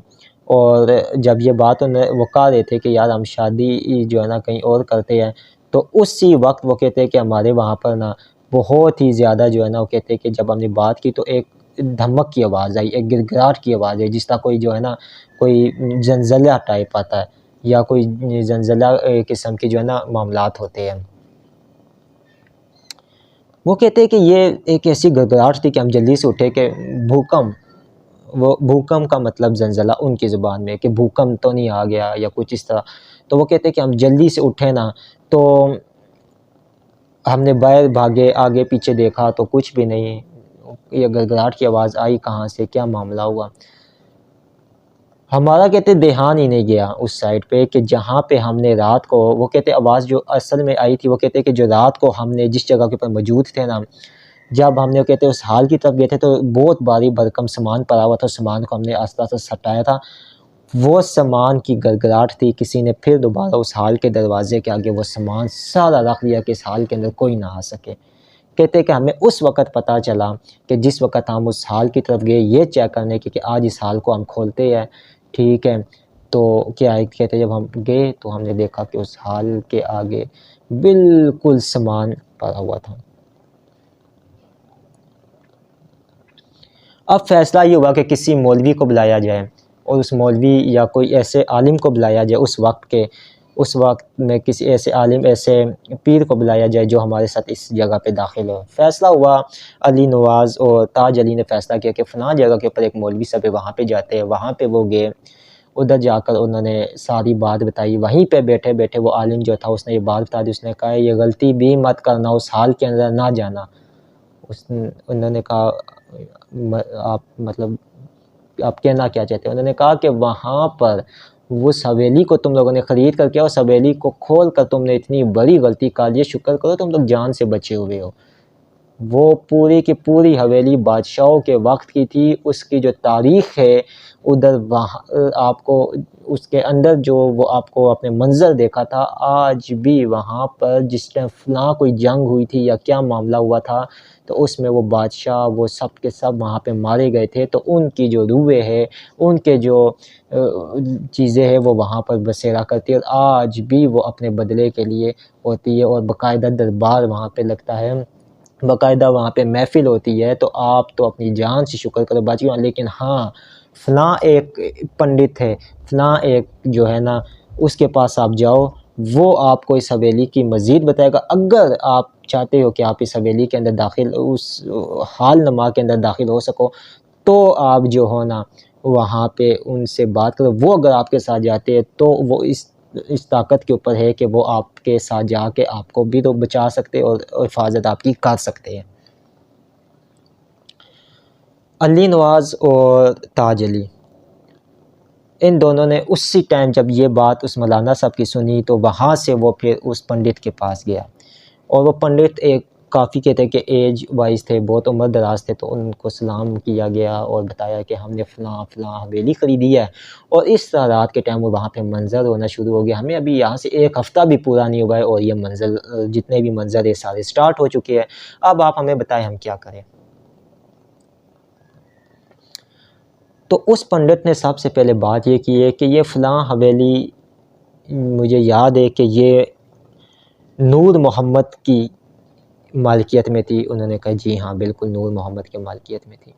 और जब ये बात वो कह रहे थे कि यार हम शादी जो है ना कहीं और करते हैं, तो उसी वक़्त वो कहते हैं कि हमारे वहाँ पर ना बहुत ही ज़्यादा जो है ना वो कहते हैं कि जब हमने बात की तो एक धमक की आवाज़ आई, एक गिड़गिड़ाहट की आवाज़ आई, जिस तरह कोई जो है ना कोई ज़लज़ला टाइप आता है या कोई ज़लज़ला किस्म के जो है ना मामलात होते हैं। वो कहते हैं कि ये एक ऐसी घबराहट थी कि हम जल्दी से उठे कि भूकंप, वो भूकंप का मतलब ज़लज़ला उनकी ज़ुबान में कि भूकंप तो नहीं आ गया या कुछ इस तरह। तो वो कहते हैं कि हम जल्दी से उठे ना, तो हमने बाहर भागे, आगे पीछे देखा तो कुछ भी नहीं। ये घड़घड़ाहट की आवाज़ आई कहाँ से, क्या मामला हुआ? हमारा कहते ध्यान ही नहीं गया उस साइड पे कि जहाँ पे हमने रात को, वो कहते आवाज़ जो असल में आई थी, वो कहते हैं कि जो रात को हमने जिस जगह के ऊपर मौजूद थे ना, जब हमने वो कहते उस हाल की तरफ गए थे तो बहुत भारी भरकम सामान पड़ा हुआ था, उस सामान को हमने आस्ते-आस्ते सटाया था। वो सामान की गड़गड़ाहट थी, किसी ने फिर दोबारा उस हाल के दरवाज़े के आगे वो सामान सारा रख दिया कि इस हाल के अंदर कोई ना आ सके। कहते हैं कि हमें उस वक़्त पता चला कि जिस वक़्त हम उस हाल की तरफ गए ये चेक करने कि आज इस हाल को हम खोलते हैं, ठीक है। तो क्या है, कहते हैं जब हम गए तो हमने देखा कि उस हाल के आगे बिल्कुल सामान पड़ा हुआ था। अब फ़ैसला ये हुआ कि किसी मौलवी को बुलाया जाए और उस मौलवी या कोई ऐसे आलिम को बुलाया जाए उस वक़्त के, उस वक्त में किसी ऐसे आलिम, ऐसे पीर को बुलाया जाए जो हमारे साथ इस जगह पे दाखिल हो। फ़ैसला हुआ, अली नवाज़ और ताज अली ने फ़ैसला किया कि फ़लाँ जगह के ऊपर एक मौलवी साहब है, वहाँ पे जाते हैं। वहाँ पे वो गए, उधर जाकर उन्होंने सारी बात बताई। वहीं पे बैठे-बैठे वो आलिम जो था उसने ये बात बता दी, उसने कहा ये गलती भी मत करना, उस हाल के अंदर ना जाना। उन्होंने कहा आप मतलब आप कहना क्या चाहते हैं? उन्होंने कहा कि वहाँ पर उस हवेली को तुम लोगों ने ख़रीद कर किया, उस हवेली को खोल कर तुमने इतनी बड़ी गलती कर ली, शुक्र करो तुम लोग जान से बचे हुए हो। वो पूरी की पूरी हवेली बादशाहों के वक़्त की थी, उसकी जो तारीख़ है उधर वहाँ आपको उसके अंदर जो वो आपको अपने मंज़र देखा था, आज भी वहाँ पर जिस टाइम फ़लाँ कोई जंग हुई थी या क्या मामला हुआ था, तो उसमें वो बादशाह वो सब के सब वहाँ पे मारे गए थे। तो उनकी जो रूहें हैं, उनके जो चीज़ें हैं वो वहाँ पर बसेरा करती है, और आज भी वो अपने बदले के लिए होती है, और बाकायदा दरबार वहाँ पे लगता है, बाकायदा वहाँ पे महफ़िल होती है। तो आप तो अपनी जान से शुक्र करो बच गए। लेकिन हाँ, फ़लाँ एक पंडित है, फ़लाँ एक जो है ना, उसके पास आप जाओ, वो आपको इस हवेली की मज़ीद बताएगा। अगर आप चाहते हो कि आप इस हवेली के अंदर दाखिल उस हाल नमा के अंदर दाखिल हो सको, तो आप जो हो ना वहाँ पे उनसे बात करो। वो अगर आपके साथ जाते हैं तो वो इस ताकत के ऊपर है कि वो आपके साथ जाके आपको भी तो बचा सकते हैं और हिफाजत आपकी कर सकते हैं। अली नवाज़ और ताज अली, इन दोनों ने उसी टाइम जब ये बात उस मौलाना साहब की सुनी, तो वहाँ से वो फिर उस पंडित के पास गया, और वो पंडित एक काफ़ी कहते हैं कि एज वाइज़ थे, बहुत उम्र दराज़ थे। तो उनको सलाम किया गया और बताया कि हमने फ़लाँ हवेली ख़रीदी है, और इस तरह रात के टाइम वो वहाँ पे मंज़र होना शुरू हो गया। हमें अभी यहाँ से 1 हफ़्ता भी पूरा नहीं हुआ है और ये मंज़र जितने भी मंज़र है सारे स्टार्ट हो चुके हैं। अब आप हमें बताएँ हम क्या करें? तो उस पंडित ने सबसे पहले बात ये की है कि ये फ़लाँ हवेली मुझे याद है कि ये नूर मोहम्मद की मालिकियत में थी। उन्होंने कहा जी हाँ, बिल्कुल नूर मोहम्मद की मालिकियत में थी।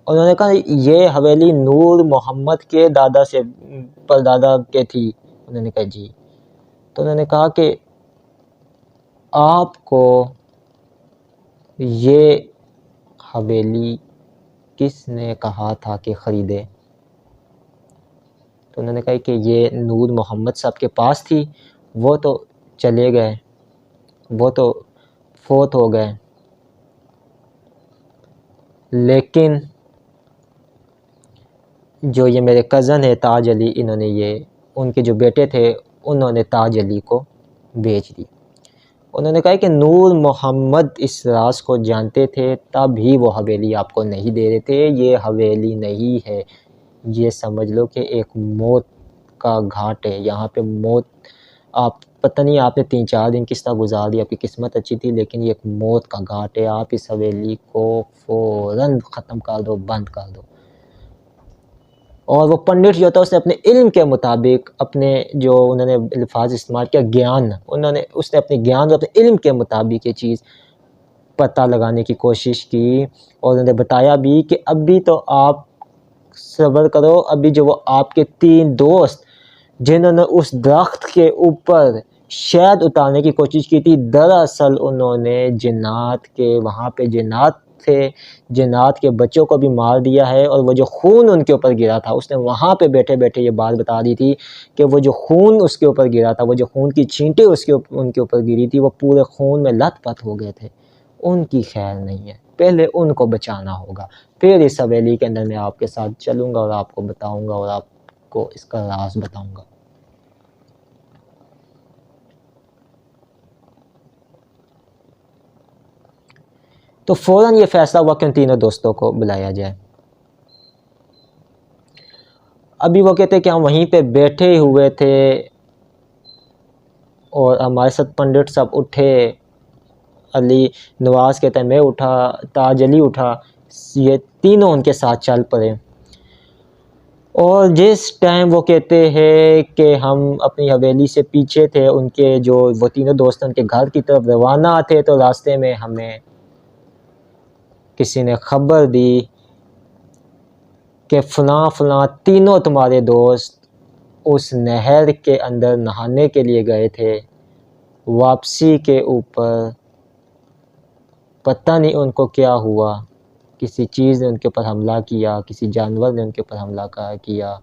उन्होंने कहा ये हवेली नूर मोहम्मद के दादा से परदादा के थी। उन्होंने कहा जी। तो उन्होंने कहा कि आपको ये हवेली किसने कहा था कि ख़रीदे? तो उन्होंने कहा कि ये नूर मोहम्मद साहब के पास थी, वो तो चले गए, वो तो फ़ौत हो गए, लेकिन जो ये मेरे कज़न है ताज अली, इन्होंने ये उनके जो बेटे थे उन्होंने ताज अली को बेच दी। उन्होंने कहा कि नूर मोहम्मद इस राज़ को जानते थे, तब ही वो हवेली आपको नहीं दे रहे थे। ये हवेली नहीं है, ये समझ लो कि एक मौत का घाट है। यहाँ पे मौत, आप पता नहीं आपने 3-4 दिन किस तरह गुज़ार दिए, आपकी किस्मत अच्छी थी, लेकिन ये एक मौत का घाट है। आप इस हवेली को फ़ौरन ख़त्म कर दो, बंद कर दो। और वो पंडित जो था उसने अपने इल्म के मुताबिक, अपने जो उन्होंने अल्फ़ाज़ इस्तेमाल किया ज्ञान, उसने अपने ज्ञान और अपने इल्म के मुताबिक ये चीज़ पता लगाने की कोशिश की, और उन्होंने बताया भी कि अभी तो आप सब्र करो। अभी जो वो आपके 3 दोस्त जिन्होंने उस दरख्त के ऊपर शहद उतारने की कोशिश की थी, दरअसल उन्होंने जिन्नात के वहाँ पे जिन्नात थे, जिन्नात के बच्चों को भी मार दिया है। और वो जो खून उनके ऊपर गिरा था, उसने वहाँ पे बैठे-बैठे ये बात बता दी थी कि वो जो खून उसके ऊपर गिरा था, वो जो खून की छींटें उनके ऊपर गिरी थी, वो पूरे खून में लथपथ हो गए थे। उनकी खैर नहीं है, पहले उनको बचाना होगा, फिर इस हवेली के अंदर मैं आपके साथ चलूँगा और आपको बताऊँगा और आपको इसका राज़ बताऊँगा। तो फ़ौरन ये फ़ैसला हुआ कि उन तीनों दोस्तों को बुलाया जाए। अभी वो कहते हैं कि हम वहीं पे बैठे हुए थे और हमारे साथ पंडित साहब उठे। अली नवाज़ कहता है मैं उठा, ताज अली उठा, ये तीनों उनके साथ चल पड़े। और जिस टाइम वो कहते हैं कि हम अपनी हवेली से पीछे थे, उनके जो वो तीनों दोस्त उनके घर की तरफ रवाना थे, तो रास्ते में हमें किसी ने ख़बर दी कि फ़लाँ तीनों तुम्हारे दोस्त उस नहर के अंदर नहाने के लिए गए थे, वापसी के ऊपर पता नहीं उनको क्या हुआ, किसी चीज़ ने उनके ऊपर हमला किया, किसी जानवर ने उनके ऊपर हमला किया,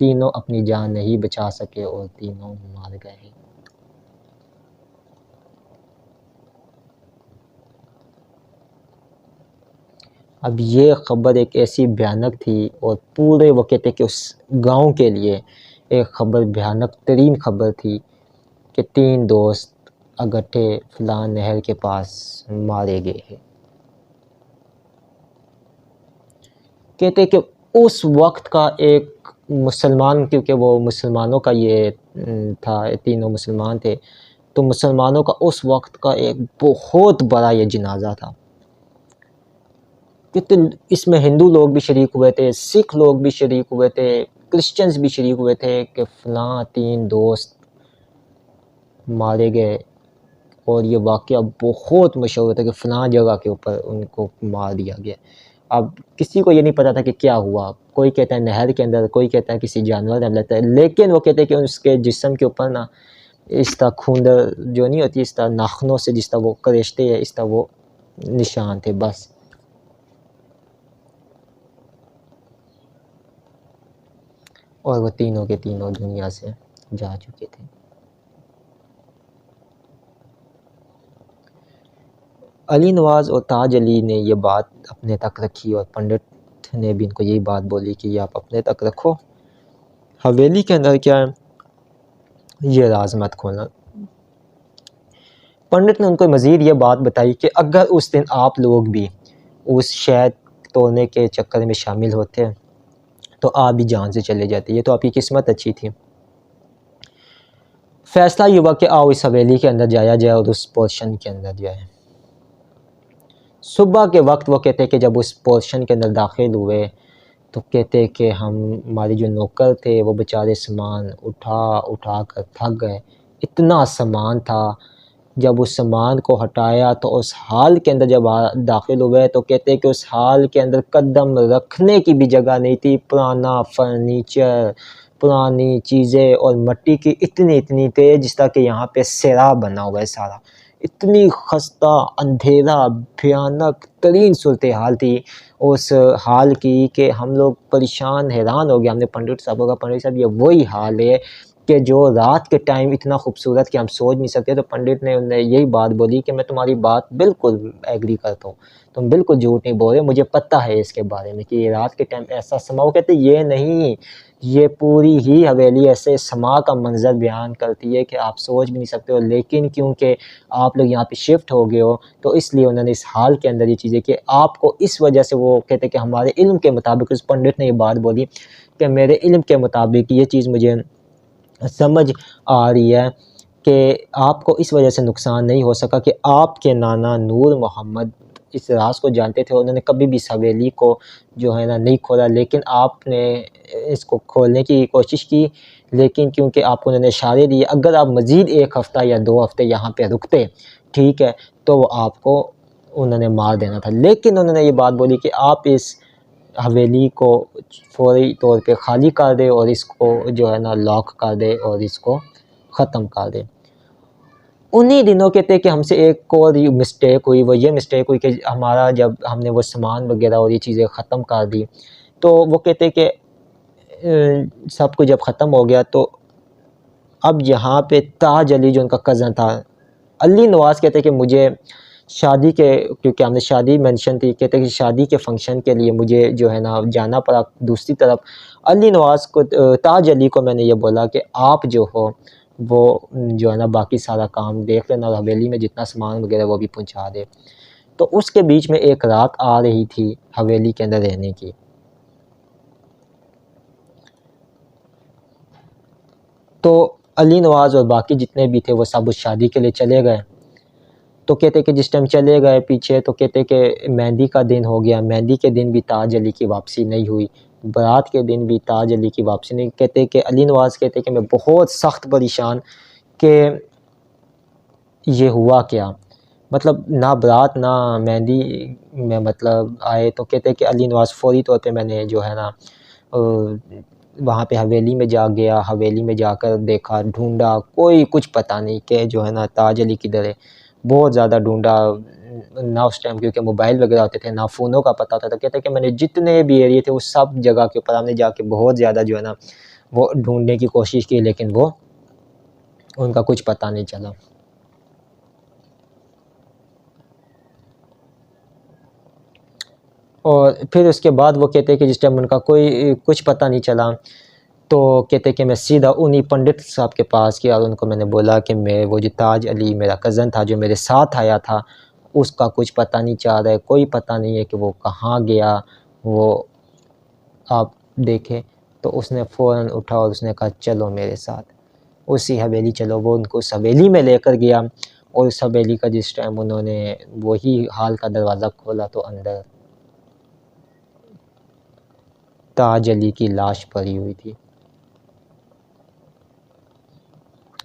तीनों अपनी जान नहीं बचा सके और तीनों मार गए। अब ये ख़बर एक ऐसी भयानक थी और पूरे वो कहते कि उस गांव के लिए एक ख़बर भयानक तरीन ख़बर थी कि 3 दोस्त अगट्ठे फ़लाँ नहर के पास मारे गए हैं। कहते कि उस वक्त का एक मुसलमान, क्योंकि वो मुसलमानों का ये था, तीनों मुसलमान थे, तो मुसलमानों का उस वक्त का एक बहुत बड़ा ये जनाजा था। कहते इसमें हिंदू लोग भी शरीक हुए थे, सिख लोग भी शरीक हुए थे, क्रिश्चियंस भी शरीक हुए थे कि फ़लाँ 3 दोस्त मारे गए और ये वाक़या बहुत मशहूर था कि फ़लाँ जगह के ऊपर उनको मार दिया गया। अब किसी को ये नहीं पता था कि क्या हुआ, कोई कहता है नहर के अंदर, कोई कहता है किसी जानवर ने हमला किया, लेकिन वो कहते हैं कि उसके जिस्म के ऊपर ना इस तरह खूंदर जो नहीं होती, इस तरह नाखूनों से जिस तरह वो करेशते हैं, इस तरह वो निशान थे बस। और वो तीनों के तीनों दुनिया से जा चुके थे। अली नवाज़ और ताज अली ने ये बात अपने तक रखी और पंडित ने भी इनको यही बात बोली कि ये आप अपने तक रखो, हवेली के अंदर क्या है ये राज मत खोलना। पंडित ने उनको मज़ीद ये बात बताई कि अगर उस दिन आप लोग भी उस शहद तोड़ने के चक्कर में शामिल होते तो आप भी जान से चले जाते, ये तो आपकी किस्मत अच्छी थी। फैसला ये हुआ कि आओ इस हवेली के अंदर जाया जाए और उस पोर्शन के अंदर जाए। सुबह के वक्त वो कहते कि जब उस पोर्शन के अंदर दाखिल हुए तो कहते कि हमारे जो नौकर थे वो बेचारे सामान उठा कर थक गए, इतना सामान था। जब उस सामान को हटाया तो उस हाल के अंदर जब दाखिल हुए तो कहते हैं कि उस हाल के अंदर कदम रखने की भी जगह नहीं थी। पुराना फर्नीचर, पुरानी चीज़ें और मिट्टी की इतनी थे जिस तरह कि यहाँ पे सैराब बना हुआ है सारा। इतनी खस्ता, अंधेरा, भयानक तरीन सूरत हाल थी उस हाल की कि हम लोग परेशान, हैरान हो गए। हमने पंडित साहब को कहा, पंडित साहब ये वही हाल है कि जो रात के टाइम इतना खूबसूरत कि हम सोच नहीं सकते। तो पंडित ने उन्हें यही बात बोली कि मैं तुम्हारी बात बिल्कुल एग्री करता हूँ, तुम बिल्कुल झूठ नहीं बोल रहे, मुझे पता है इसके बारे में कि ये रात के टाइम ऐसा समा। वो कहते ये नहीं, ये पूरी ही हवेली ऐसे समा का मंजर बयान करती है कि आप सोच भी नहीं सकते हो, लेकिन क्योंकि आप लोग यहाँ पे शिफ्ट हो गए हो तो इसलिए उन्होंने इस हाल के अंदर ये चीज़ें कि आपको इस वजह से, वो कहते कि हमारे इल्म के मुताबिक, उस पंडित ने ये बात बोली कि मेरे इल्म के मुताबिक ये चीज़ मुझे समझ आ रही है कि आपको इस वजह से नुकसान नहीं हो सका कि आपके नाना नूर मोहम्मद इस राज को जानते थे, उन्होंने कभी भी इस हवेली को जो है ना नहीं खोला, लेकिन आपने इसको खोलने की कोशिश की, लेकिन क्योंकि आपको उन्होंने इशारे दिए अगर आप मज़ीद 1 हफ़्ता या 2 हफ़्ते यहाँ पे रुकते, ठीक है, तो आपको उन्होंने मार देना था। लेकिन उन्होंने ये बात बोली कि आप इस हवेली को फ़ौरी तौर पे खाली कर दे और इसको जो है ना लॉक कर दे और इसको ख़त्म कर दे। उन्हीं दिनों कहते हैं कि हमसे एक और मिस्टेक हुई, वो ये मिस्टेक हुई कि हमारा जब हमने वो सामान वग़ैरह और ये चीज़ें ख़त्म कर दी, तो वो कहते हैं कि सब कुछ जब ख़त्म हो गया तो अब यहाँ पे ताज अली जो उनका कज़न था, अली नवाज़ कहते हैं कि मुझे शादी के, क्योंकि हमने शादी मेंशन थी, कहते हैं कि शादी के फंक्शन के लिए मुझे जो है ना जाना पड़ा दूसरी तरफ। अली नवाज़ को, ताज अली को मैंने ये बोला कि आप जो हो वो जो है ना बाकी सारा काम देख लेना और हवेली में जितना सामान वगैरह वो भी पहुँचा दे। तो उसके बीच में एक रात आ रही थी हवेली के अंदर रहने की। तो अली नवाज़ और बाकी जितने भी थे वो सब उस शादी के लिए चले गए। तो कहते कि जिस टाइम चले गए पीछे तो कहते कि मेहंदी का दिन हो गया, मेहंदी के दिन भी ताज अली की वापसी नहीं हुई, बारात के दिन भी ताज अली की वापसी नहीं। कहते कि अली नवाज़ कहते कि मैं बहुत सख्त परेशान कि ये हुआ क्या, मतलब ना बारात ना मेहंदी में मतलब आए। तो कहते कि अली नवाज़ फ़ौरी तौर पे मैंने जो है ना वहाँ पे हवेली में जा गया, हवेली में जाकर देखा, ढूंढा, कोई कुछ पता नहीं कि जो है ना ताज अली किधर है। बहुत ज़्यादा ढूंढा, ना उस टाइम क्योंकि मोबाइल वगैरह होते थे, ना फ़ोनों का पता होता था। कहते कि मैंने जितने भी एरिए थे वो सब जगह के ऊपर हमने जाके बहुत ज़्यादा जो है ना वो ढूंढने की कोशिश की, लेकिन वो उनका कुछ पता नहीं चला। और फिर उसके बाद वो कहते हैं कि जिस टाइम उनका कोई कुछ पता नहीं चला, तो कहते कि मैं सीधा उन्हीं पंडित साहब के पास गया और उनको मैंने बोला कि मैं वो जो ताज अली मेरा कज़न था जो मेरे साथ आया था, उसका कुछ पता नहीं चल रहा है, कोई पता नहीं है कि वो कहाँ गया, वो आप देखें। तो उसने फ़ौरन उठा और उसने कहा चलो मेरे साथ, उसी हवेली चलो। वो उनको उस हवेली में लेकर गया और उस हवेली का जिस टाइम उन्होंने वही हाल का दरवाज़ा खोला तो अंदर ताज अली की लाश पड़ी हुई थी।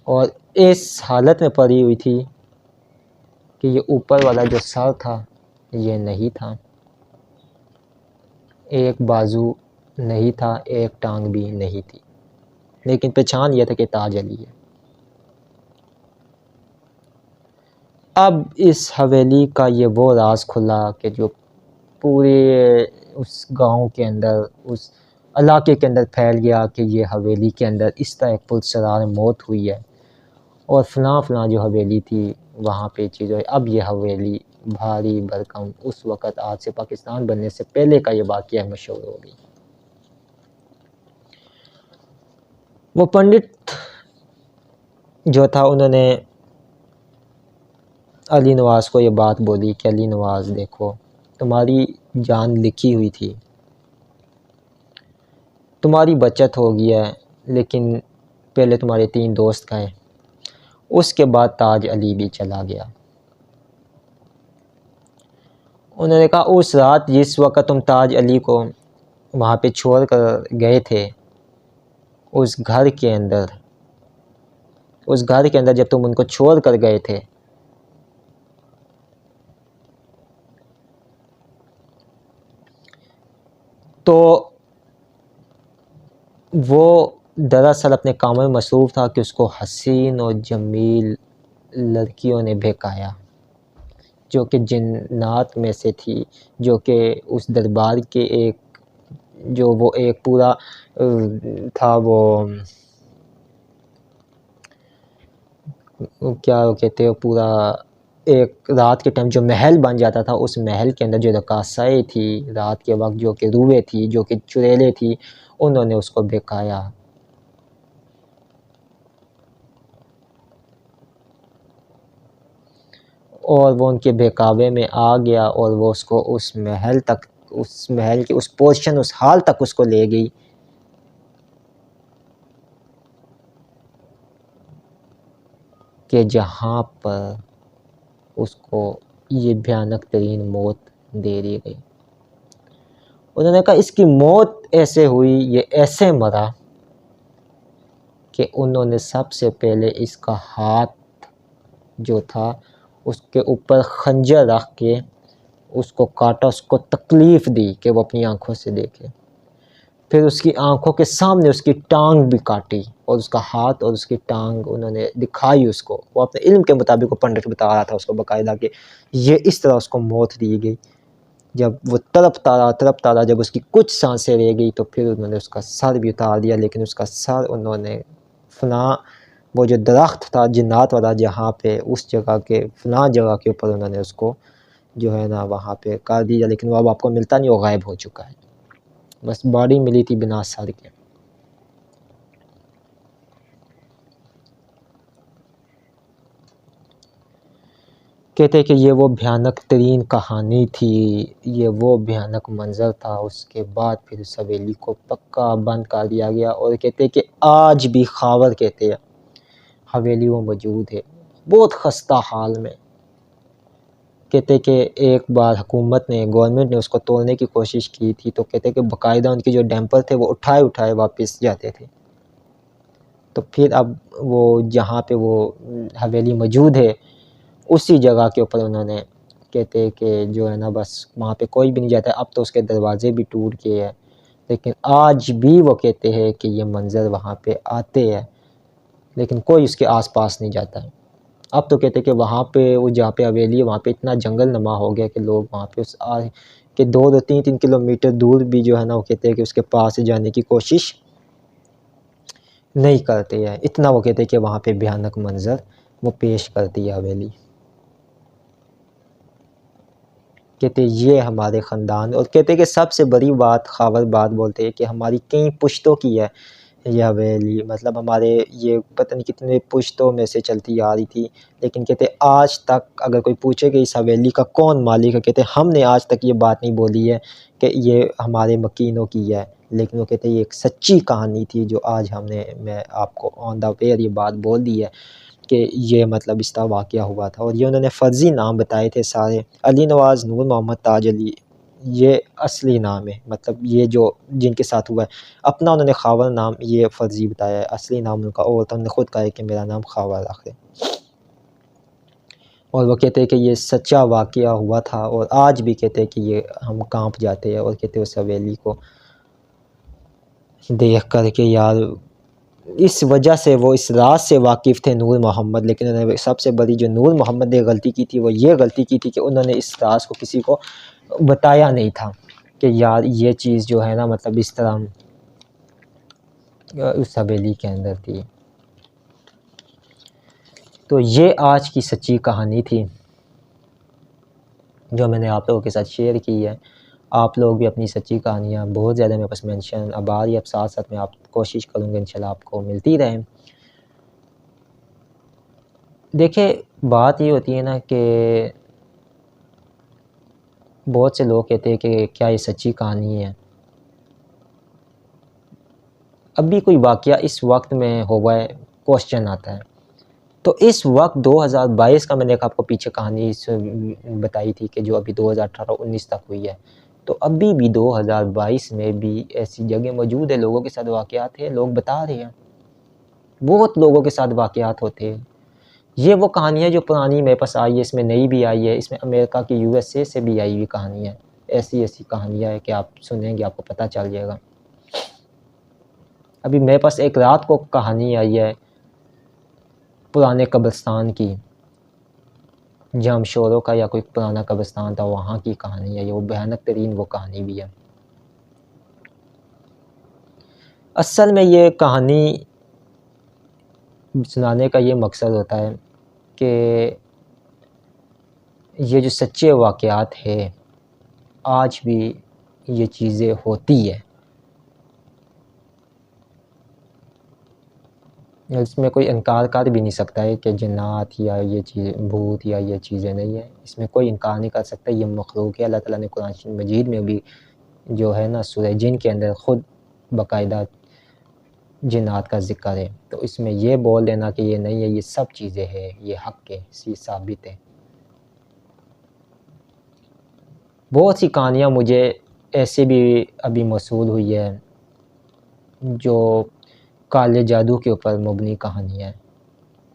और इस हालत में पड़ी हुई थी कि ये ऊपर वाला जो सर था ये नहीं था, एक बाजू नहीं था, एक टांग भी नहीं थी, लेकिन पहचान ये था कि ताज अली है। अब इस हवेली का ये वो राज खुला कि जो पूरे उस गांव के अंदर, उस इलाके के अंदर फैल गया कि ये हवेली के अंदर इस तरह एक पुरस्कार मौत हुई है और फ़लाँ जो हवेली थी वहाँ पे चीज़ हुई। अब ये हवेली भारी भरकम उस वक़्त आज से पाकिस्तान बनने से पहले का ये वाक़या मशहूर हो गई। वो पंडित जो था उन्होंने अली नवाज़ को ये बात बोली कि अली नवाज़ देखो, तुम्हारी जान लिखी हुई थी, तुम्हारी बचत हो गई है, लेकिन पहले तुम्हारे 3 दोस्त गए, उसके बाद ताज अली भी चला गया। उन्होंने कहा उस रात जिस वक़्त तुम ताज अली को वहाँ पे छोड़ कर गए थे, उस घर के अंदर जब तुम उनको छोड़ कर गए थे, तो वो दरअसल अपने कामों में मसरूफ़ था कि उसको हसीन और जमील लड़कियों ने बहकाया, जो कि जिन्नात में से थी, जो कि उस दरबार के वो एक पूरा था, वो क्या वो कहते हैं, पूरा एक रात के टाइम जो महल बन जाता था, उस महल के अंदर जो रकासाएँ थी रात के वक़्त, जो कि रूहें थी, जो कि चुड़ैलें थी, उन्होंने उसको बहकाया। और वो उनके बहकावे में आ गया और वो उसको उस महल के उस पोज़ीशन, उस हाल तक उसको ले गई कि जहाँ पर उसको ये भयानक तरीन मौत दे दी गई। उन्होंने कहा इसकी मौत ऐसे हुई, ये ऐसे मरा कि उन्होंने सबसे पहले इसका हाथ जो था उसके ऊपर खंजर रख के उसको काटा, उसको तकलीफ़ दी कि वो अपनी आँखों से देखे। फिर उसकी आँखों के सामने उसकी टांग भी काटी और उसका हाथ और उसकी टांग उन्होंने दिखाई उसको। वो अपने इल्म के मुताबिक वो पंडित बता रहा था उसको बाकायदा कि ये इस तरह उसको मौत दी गई। जब वो तड़पता रहा, जब उसकी कुछ साँसें रह गई तो फिर उन्होंने उसका सर भी उतार दिया, लेकिन उसका सर उन्होंने वो जो दरख्त था जिन्नात वाला, जहाँ पे उस जगह के जगह के ऊपर उन्होंने उसको जो है ना वहाँ पे कर दिया, लेकिन वो अब आपको मिलता नहीं, वो गायब हो चुका है। बस बॉडी मिली थी बिना सर के। कहते हैं कि ये वो भयानक तरीन कहानी थी, ये वो भयानक मंज़र था। उसके बाद फिर उस हवेली को पक्का बंद कर दिया गया और कहते हैं कि आज भी ख़ावर कहते हैं हवेली वो मौजूद है, बहुत ख़स्ता हाल में। कहते कि एक बार गवर्नमेंट ने उसको तोड़ने की कोशिश की थी, तो कहते कि बाकायदा उनके जो डैम्पर थे वो उठाए वापस जाते थे। तो फिर अब वो जहाँ पे वो हवेली मौजूद है, उसी जगह के ऊपर उन्होंने कहते हैं कि जो है ना बस वहाँ पे कोई भी नहीं जाता। अब तो उसके दरवाज़े भी टूट गए हैं, लेकिन आज भी वो कहते हैं कि ये मंज़र वहाँ पे आते हैं, लेकिन कोई उसके आस-पास नहीं जाता है। अब तो कहते हैं कि वहाँ पे वो जहाँ पे हवेली है वहाँ पे इतना जंगल नुमा हो गया कि लोग वहाँ पे उस कि 2-2 3-3 किलोमीटर दूर भी जो है ना वो कहते हैं कि उसके पास जाने की कोशिश नहीं करते हैं। इतना वो कहते हैं कि वहाँ पे भयानक मंज़र वो पेश करती है हवेली। कहते ये हमारे ख़ानदान, और कहते हैं कि सबसे बड़ी बात ख़ावर बात बोलते हैं कि हमारी कई पुश्तों की है ये हवेली, मतलब हमारे ये पता नहीं कितने पुश्तों में से चलती आ रही थी। लेकिन कहते आज तक अगर कोई पूछे कि इस हवेली का कौन मालिक है, कहते हमने आज तक ये बात नहीं बोली है कि ये हमारे मकीनों की है। लेकिन वो कहते हैं ये एक सच्ची कहानी थी जो आज मैं आपको ऑन द एयर ये बात बोल दी है कि ये मतलब इस तरह वाक़या हुआ था। और ये उन्होंने फ़र्ज़ी नाम बताए थे सारे, अली नवाज़, नूर मोहम्मद, ताज अली, ये असली नाम है, मतलब ये जो जिनके साथ हुआ है। अपना उन्होंने ख़ावर नाम ये फ़र्ज़ी बताया है, असली नाम उनका और था। उन्होंने खुद कहा है कि मेरा नाम ख़ावर रख दें, और वो कहते हैं कि ये सच्चा वाक़या हुआ था। और आज भी कहते हैं कि ये हम काँप जाते हैं और कहते हैं उस हवेली को देख कर के यार, इस वजह से वो इस राज से वाकिफ़ थे नूर मोहम्मद। लेकिन उन्होंने सबसे बड़ी जो नूर मोहम्मद ने गलती की थी वो ये गलती की थी कि उन्होंने इस राज को किसी को बताया नहीं था कि यार ये चीज़ जो है ना मतलब इस तरह उस हवेली के अंदर थी। तो ये आज की सच्ची कहानी थी जो मैंने आप लोगों के साथ शेयर की है। आप लोग भी अपनी सच्ची कहानियाँ बहुत ज़्यादा मेरे पास मेंशन अब आ रही है, अब साथ-साथ मैं आप कोशिश करूँगा इंशाल्लाह आपको मिलती रहे। देखिए, बात ये होती है ना कि बहुत से लोग कहते हैं कि क्या ये सच्ची कहानी है? अभी कोई वाक़या इस वक़्त में हुआ है, क्वेश्चन आता है। तो इस वक़्त 2022 का मैंने एक आपको पीछे कहानी बताई थी कि जो अभी 2018-19 तक हुई है। तो अभी भी 2022 में भी ऐसी जगह मौजूद है, लोगों के साथ वाक़यात हैं, लोग बता रहे हैं। बहुत लोगों के साथ वाक़यात होते हैं। ये वो कहानी है जो पुरानी मेरे पास आई है, इसमें नई भी आई है, इसमें अमेरिका की यूएसए से भी आई हुई कहानी है। ऐसी-ऐसी कहानियाँ हैं कि आप सुनेंगे आपको पता चल जाएगा। अभी मेरे पास एक रात को कहानी आई है पुराने कब्रिस्तान की, जमशोरों का या कोई पुराना कब्रिस्तान था वहाँ की कहानी है ये, वो भयानक तरीन वो कहानी भी है। असल में ये कहानी सुनाने का ये मकसद होता है कि ये जो सच्चे वाक़यात हैं, आज भी ये चीज़ें होती है। इसमें कोई इनकार कर भी नहीं सकता है कि जिन्नात या ये चीज़ें भूत या ये चीज़ें नहीं है, इसमें कोई इनकार नहीं कर सकता, ये मखलूक है। अल्लाह ताला ने कुरान मजीद में भी जो है ना सूरह जिन के अंदर ख़ुद बाकायदा जिन्नात का ज़िक्र है। तो इसमें ये बोल देना कि ये नहीं है, ये सब चीज़ें हैं, ये हक़ है, ये साबित है। बहुत सी कहानियाँ मुझे ऐसे भी अभी मौसूल हुई है जो काले जादू के ऊपर मबनी कहानियाँ हैं,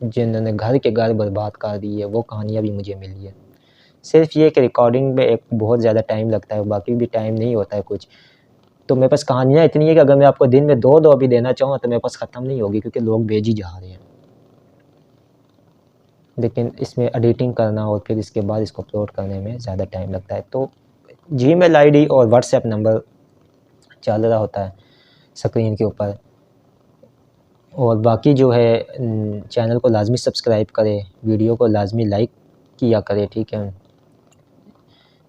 जिन्होंने घर के घर बर्बाद कर दिए, वो कहानियाँ भी मुझे मिली है। सिर्फ़ ये कि रिकॉर्डिंग में एक बहुत ज़्यादा टाइम लगता है, बाकी भी टाइम नहीं होता है कुछ। तो मेरे पास कहानियाँ इतनी है कि अगर मैं आपको दिन में 2-2 भी देना चाहूँ तो मेरे पास ख़त्म नहीं होगी, क्योंकि लोग भेज ही जा रहे हैं। लेकिन इसमें एडिटिंग करना और फिर इसके बाद इसको अपलोड करने में ज़्यादा टाइम लगता है। तो जीमेल आईडी और व्हाट्सएप नंबर चल रहा होता है स्क्रीन के ऊपर। और बाकी जो है चैनल को लाज़मी सब्सक्राइब करें, वीडियो को लाज़मी लाइक किया करें, ठीक है।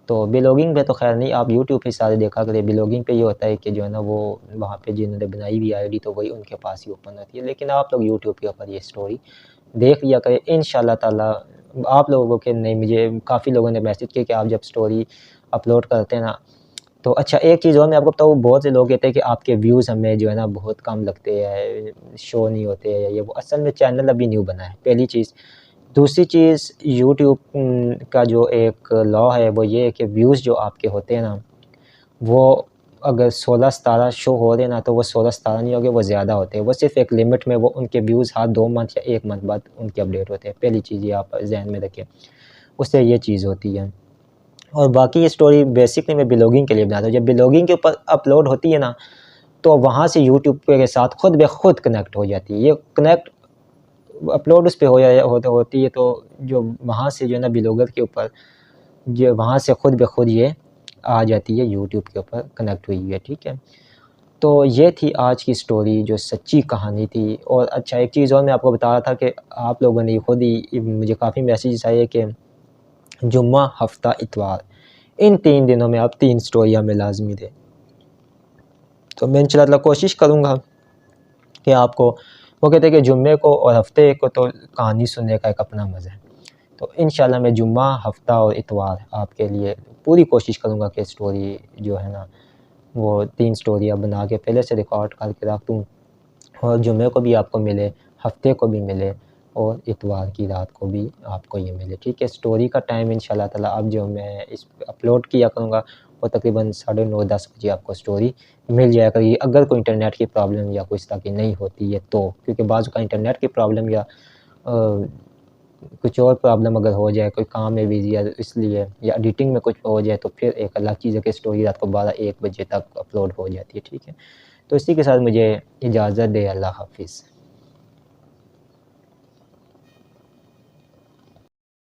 तो ब्लॉगिंग पे तो ख़ैर नहीं, आप यूट्यूब पे सारे देखा करें। ब्लॉगिंग पे ये होता है कि जो है ना वो वहाँ पे जिन्होंने बनाई हुई आईडी तो वही उनके पास ही ओपन होती है। लेकिन आप लोग यूट्यूब के ऊपर ये स्टोरी देख लिया करें, इंशाअल्लाह ताला आप लोगों के नहीं, मुझे काफ़ी लोगों ने मैसेज किया कि आप जब स्टोरी अपलोड करते हैं ना, तो अच्छा एक चीज़ और मैं आपको बताऊँ, बहुत से लोग कहते हैं कि आपके व्यूज़ हमें जो है ना बहुत कम लगते हैं, शो नहीं होते हैं, ये वो। असल में चैनल अभी न्यू बना है, पहली चीज़। दूसरी चीज़, यूट्यूब का जो एक लॉ है वो ये है कि व्यूज़ जो आपके होते हैं ना, वो अगर 16-17 शो हो रहे हैं ना, तो वो 16-17 नहीं होंगे, वो ज़्यादा होते हैं। वो सिर्फ़ एक लिमिट में वो उनके व्यूज़ हर 2 मंथ या 1 मंथ बाद उनके अपडेट होते हैं। पहली चीज़ ये आप ज़हन में रखें, उससे ये चीज़ होती है। और बाकी ये स्टोरी बेसिकली मैं ब्लॉगिंग के लिए बनाता हूँ। जब ब्लॉगिंग के ऊपर अपलोड होती है ना, तो वहाँ से यूट्यूब के साथ खुद ब खुद कनेक्ट हो जाती है। ये कनेक्ट अपलोड उस पे हो या होती है, तो जो वहाँ से जो है ना ब्लॉगर के ऊपर जो वहाँ से खुद ब खुद ये आ जाती है, यूट्यूब के ऊपर कनेक्ट हुई है, ठीक है। तो ये थी आज की स्टोरी जो सच्ची कहानी थी। और अच्छा एक चीज़ और मैं आपको बता रहा था कि आप लोगों ने खुद ही मुझे काफ़ी मैसेजेस आए कि जुम्मा, हफ्ता, इतवार, इन 3 दिनों में आप 3 स्टोरियाँ में लाज़मी दें। तो मैं इंशाअल्लाह कोशिश करूँगा कि आपको, वो कहते हैं कि जुम्मे को और हफ्ते को तो कहानी सुनने का एक अपना मज़ा है। तो इंशाअल्लाह मैं जुम्मा, हफ्ता और इतवार आपके लिए पूरी कोशिश करूँगा कि स्टोरी जो है ना, वो 3 स्टोरियाँ बना के पहले से रिकॉर्ड करके रख दूँ, और जुम्मे को भी आपको मिले, हफ्ते को भी मिले और इतवार की रात को भी आपको ये मिले, ठीक है। स्टोरी का टाइम इंशाअल्लाह ताला अब जो मैं इस अपलोड किया करूँगा, वो तकरीबन 9:30-10 बजे आपको स्टोरी मिल जाया करेगी, अगर कोई इंटरनेट की प्रॉब्लम या कोई इस तरह की नहीं होती है तो। क्योंकि बाज़ का इंटरनेट की प्रॉब्लम या कुछ और प्रॉब्लम अगर हो जाए, कोई काम में बिज़ी है इसलिए, या एडिटिंग में कुछ हो जाए, तो फिर एक अलग चीज़ है कि स्टोरी रात को 12-1 बजे तक अपलोड हो जाती है, ठीक है। तो इसी के साथ मुझे इजाज़त दें, अल्लाह हाफ़िज़।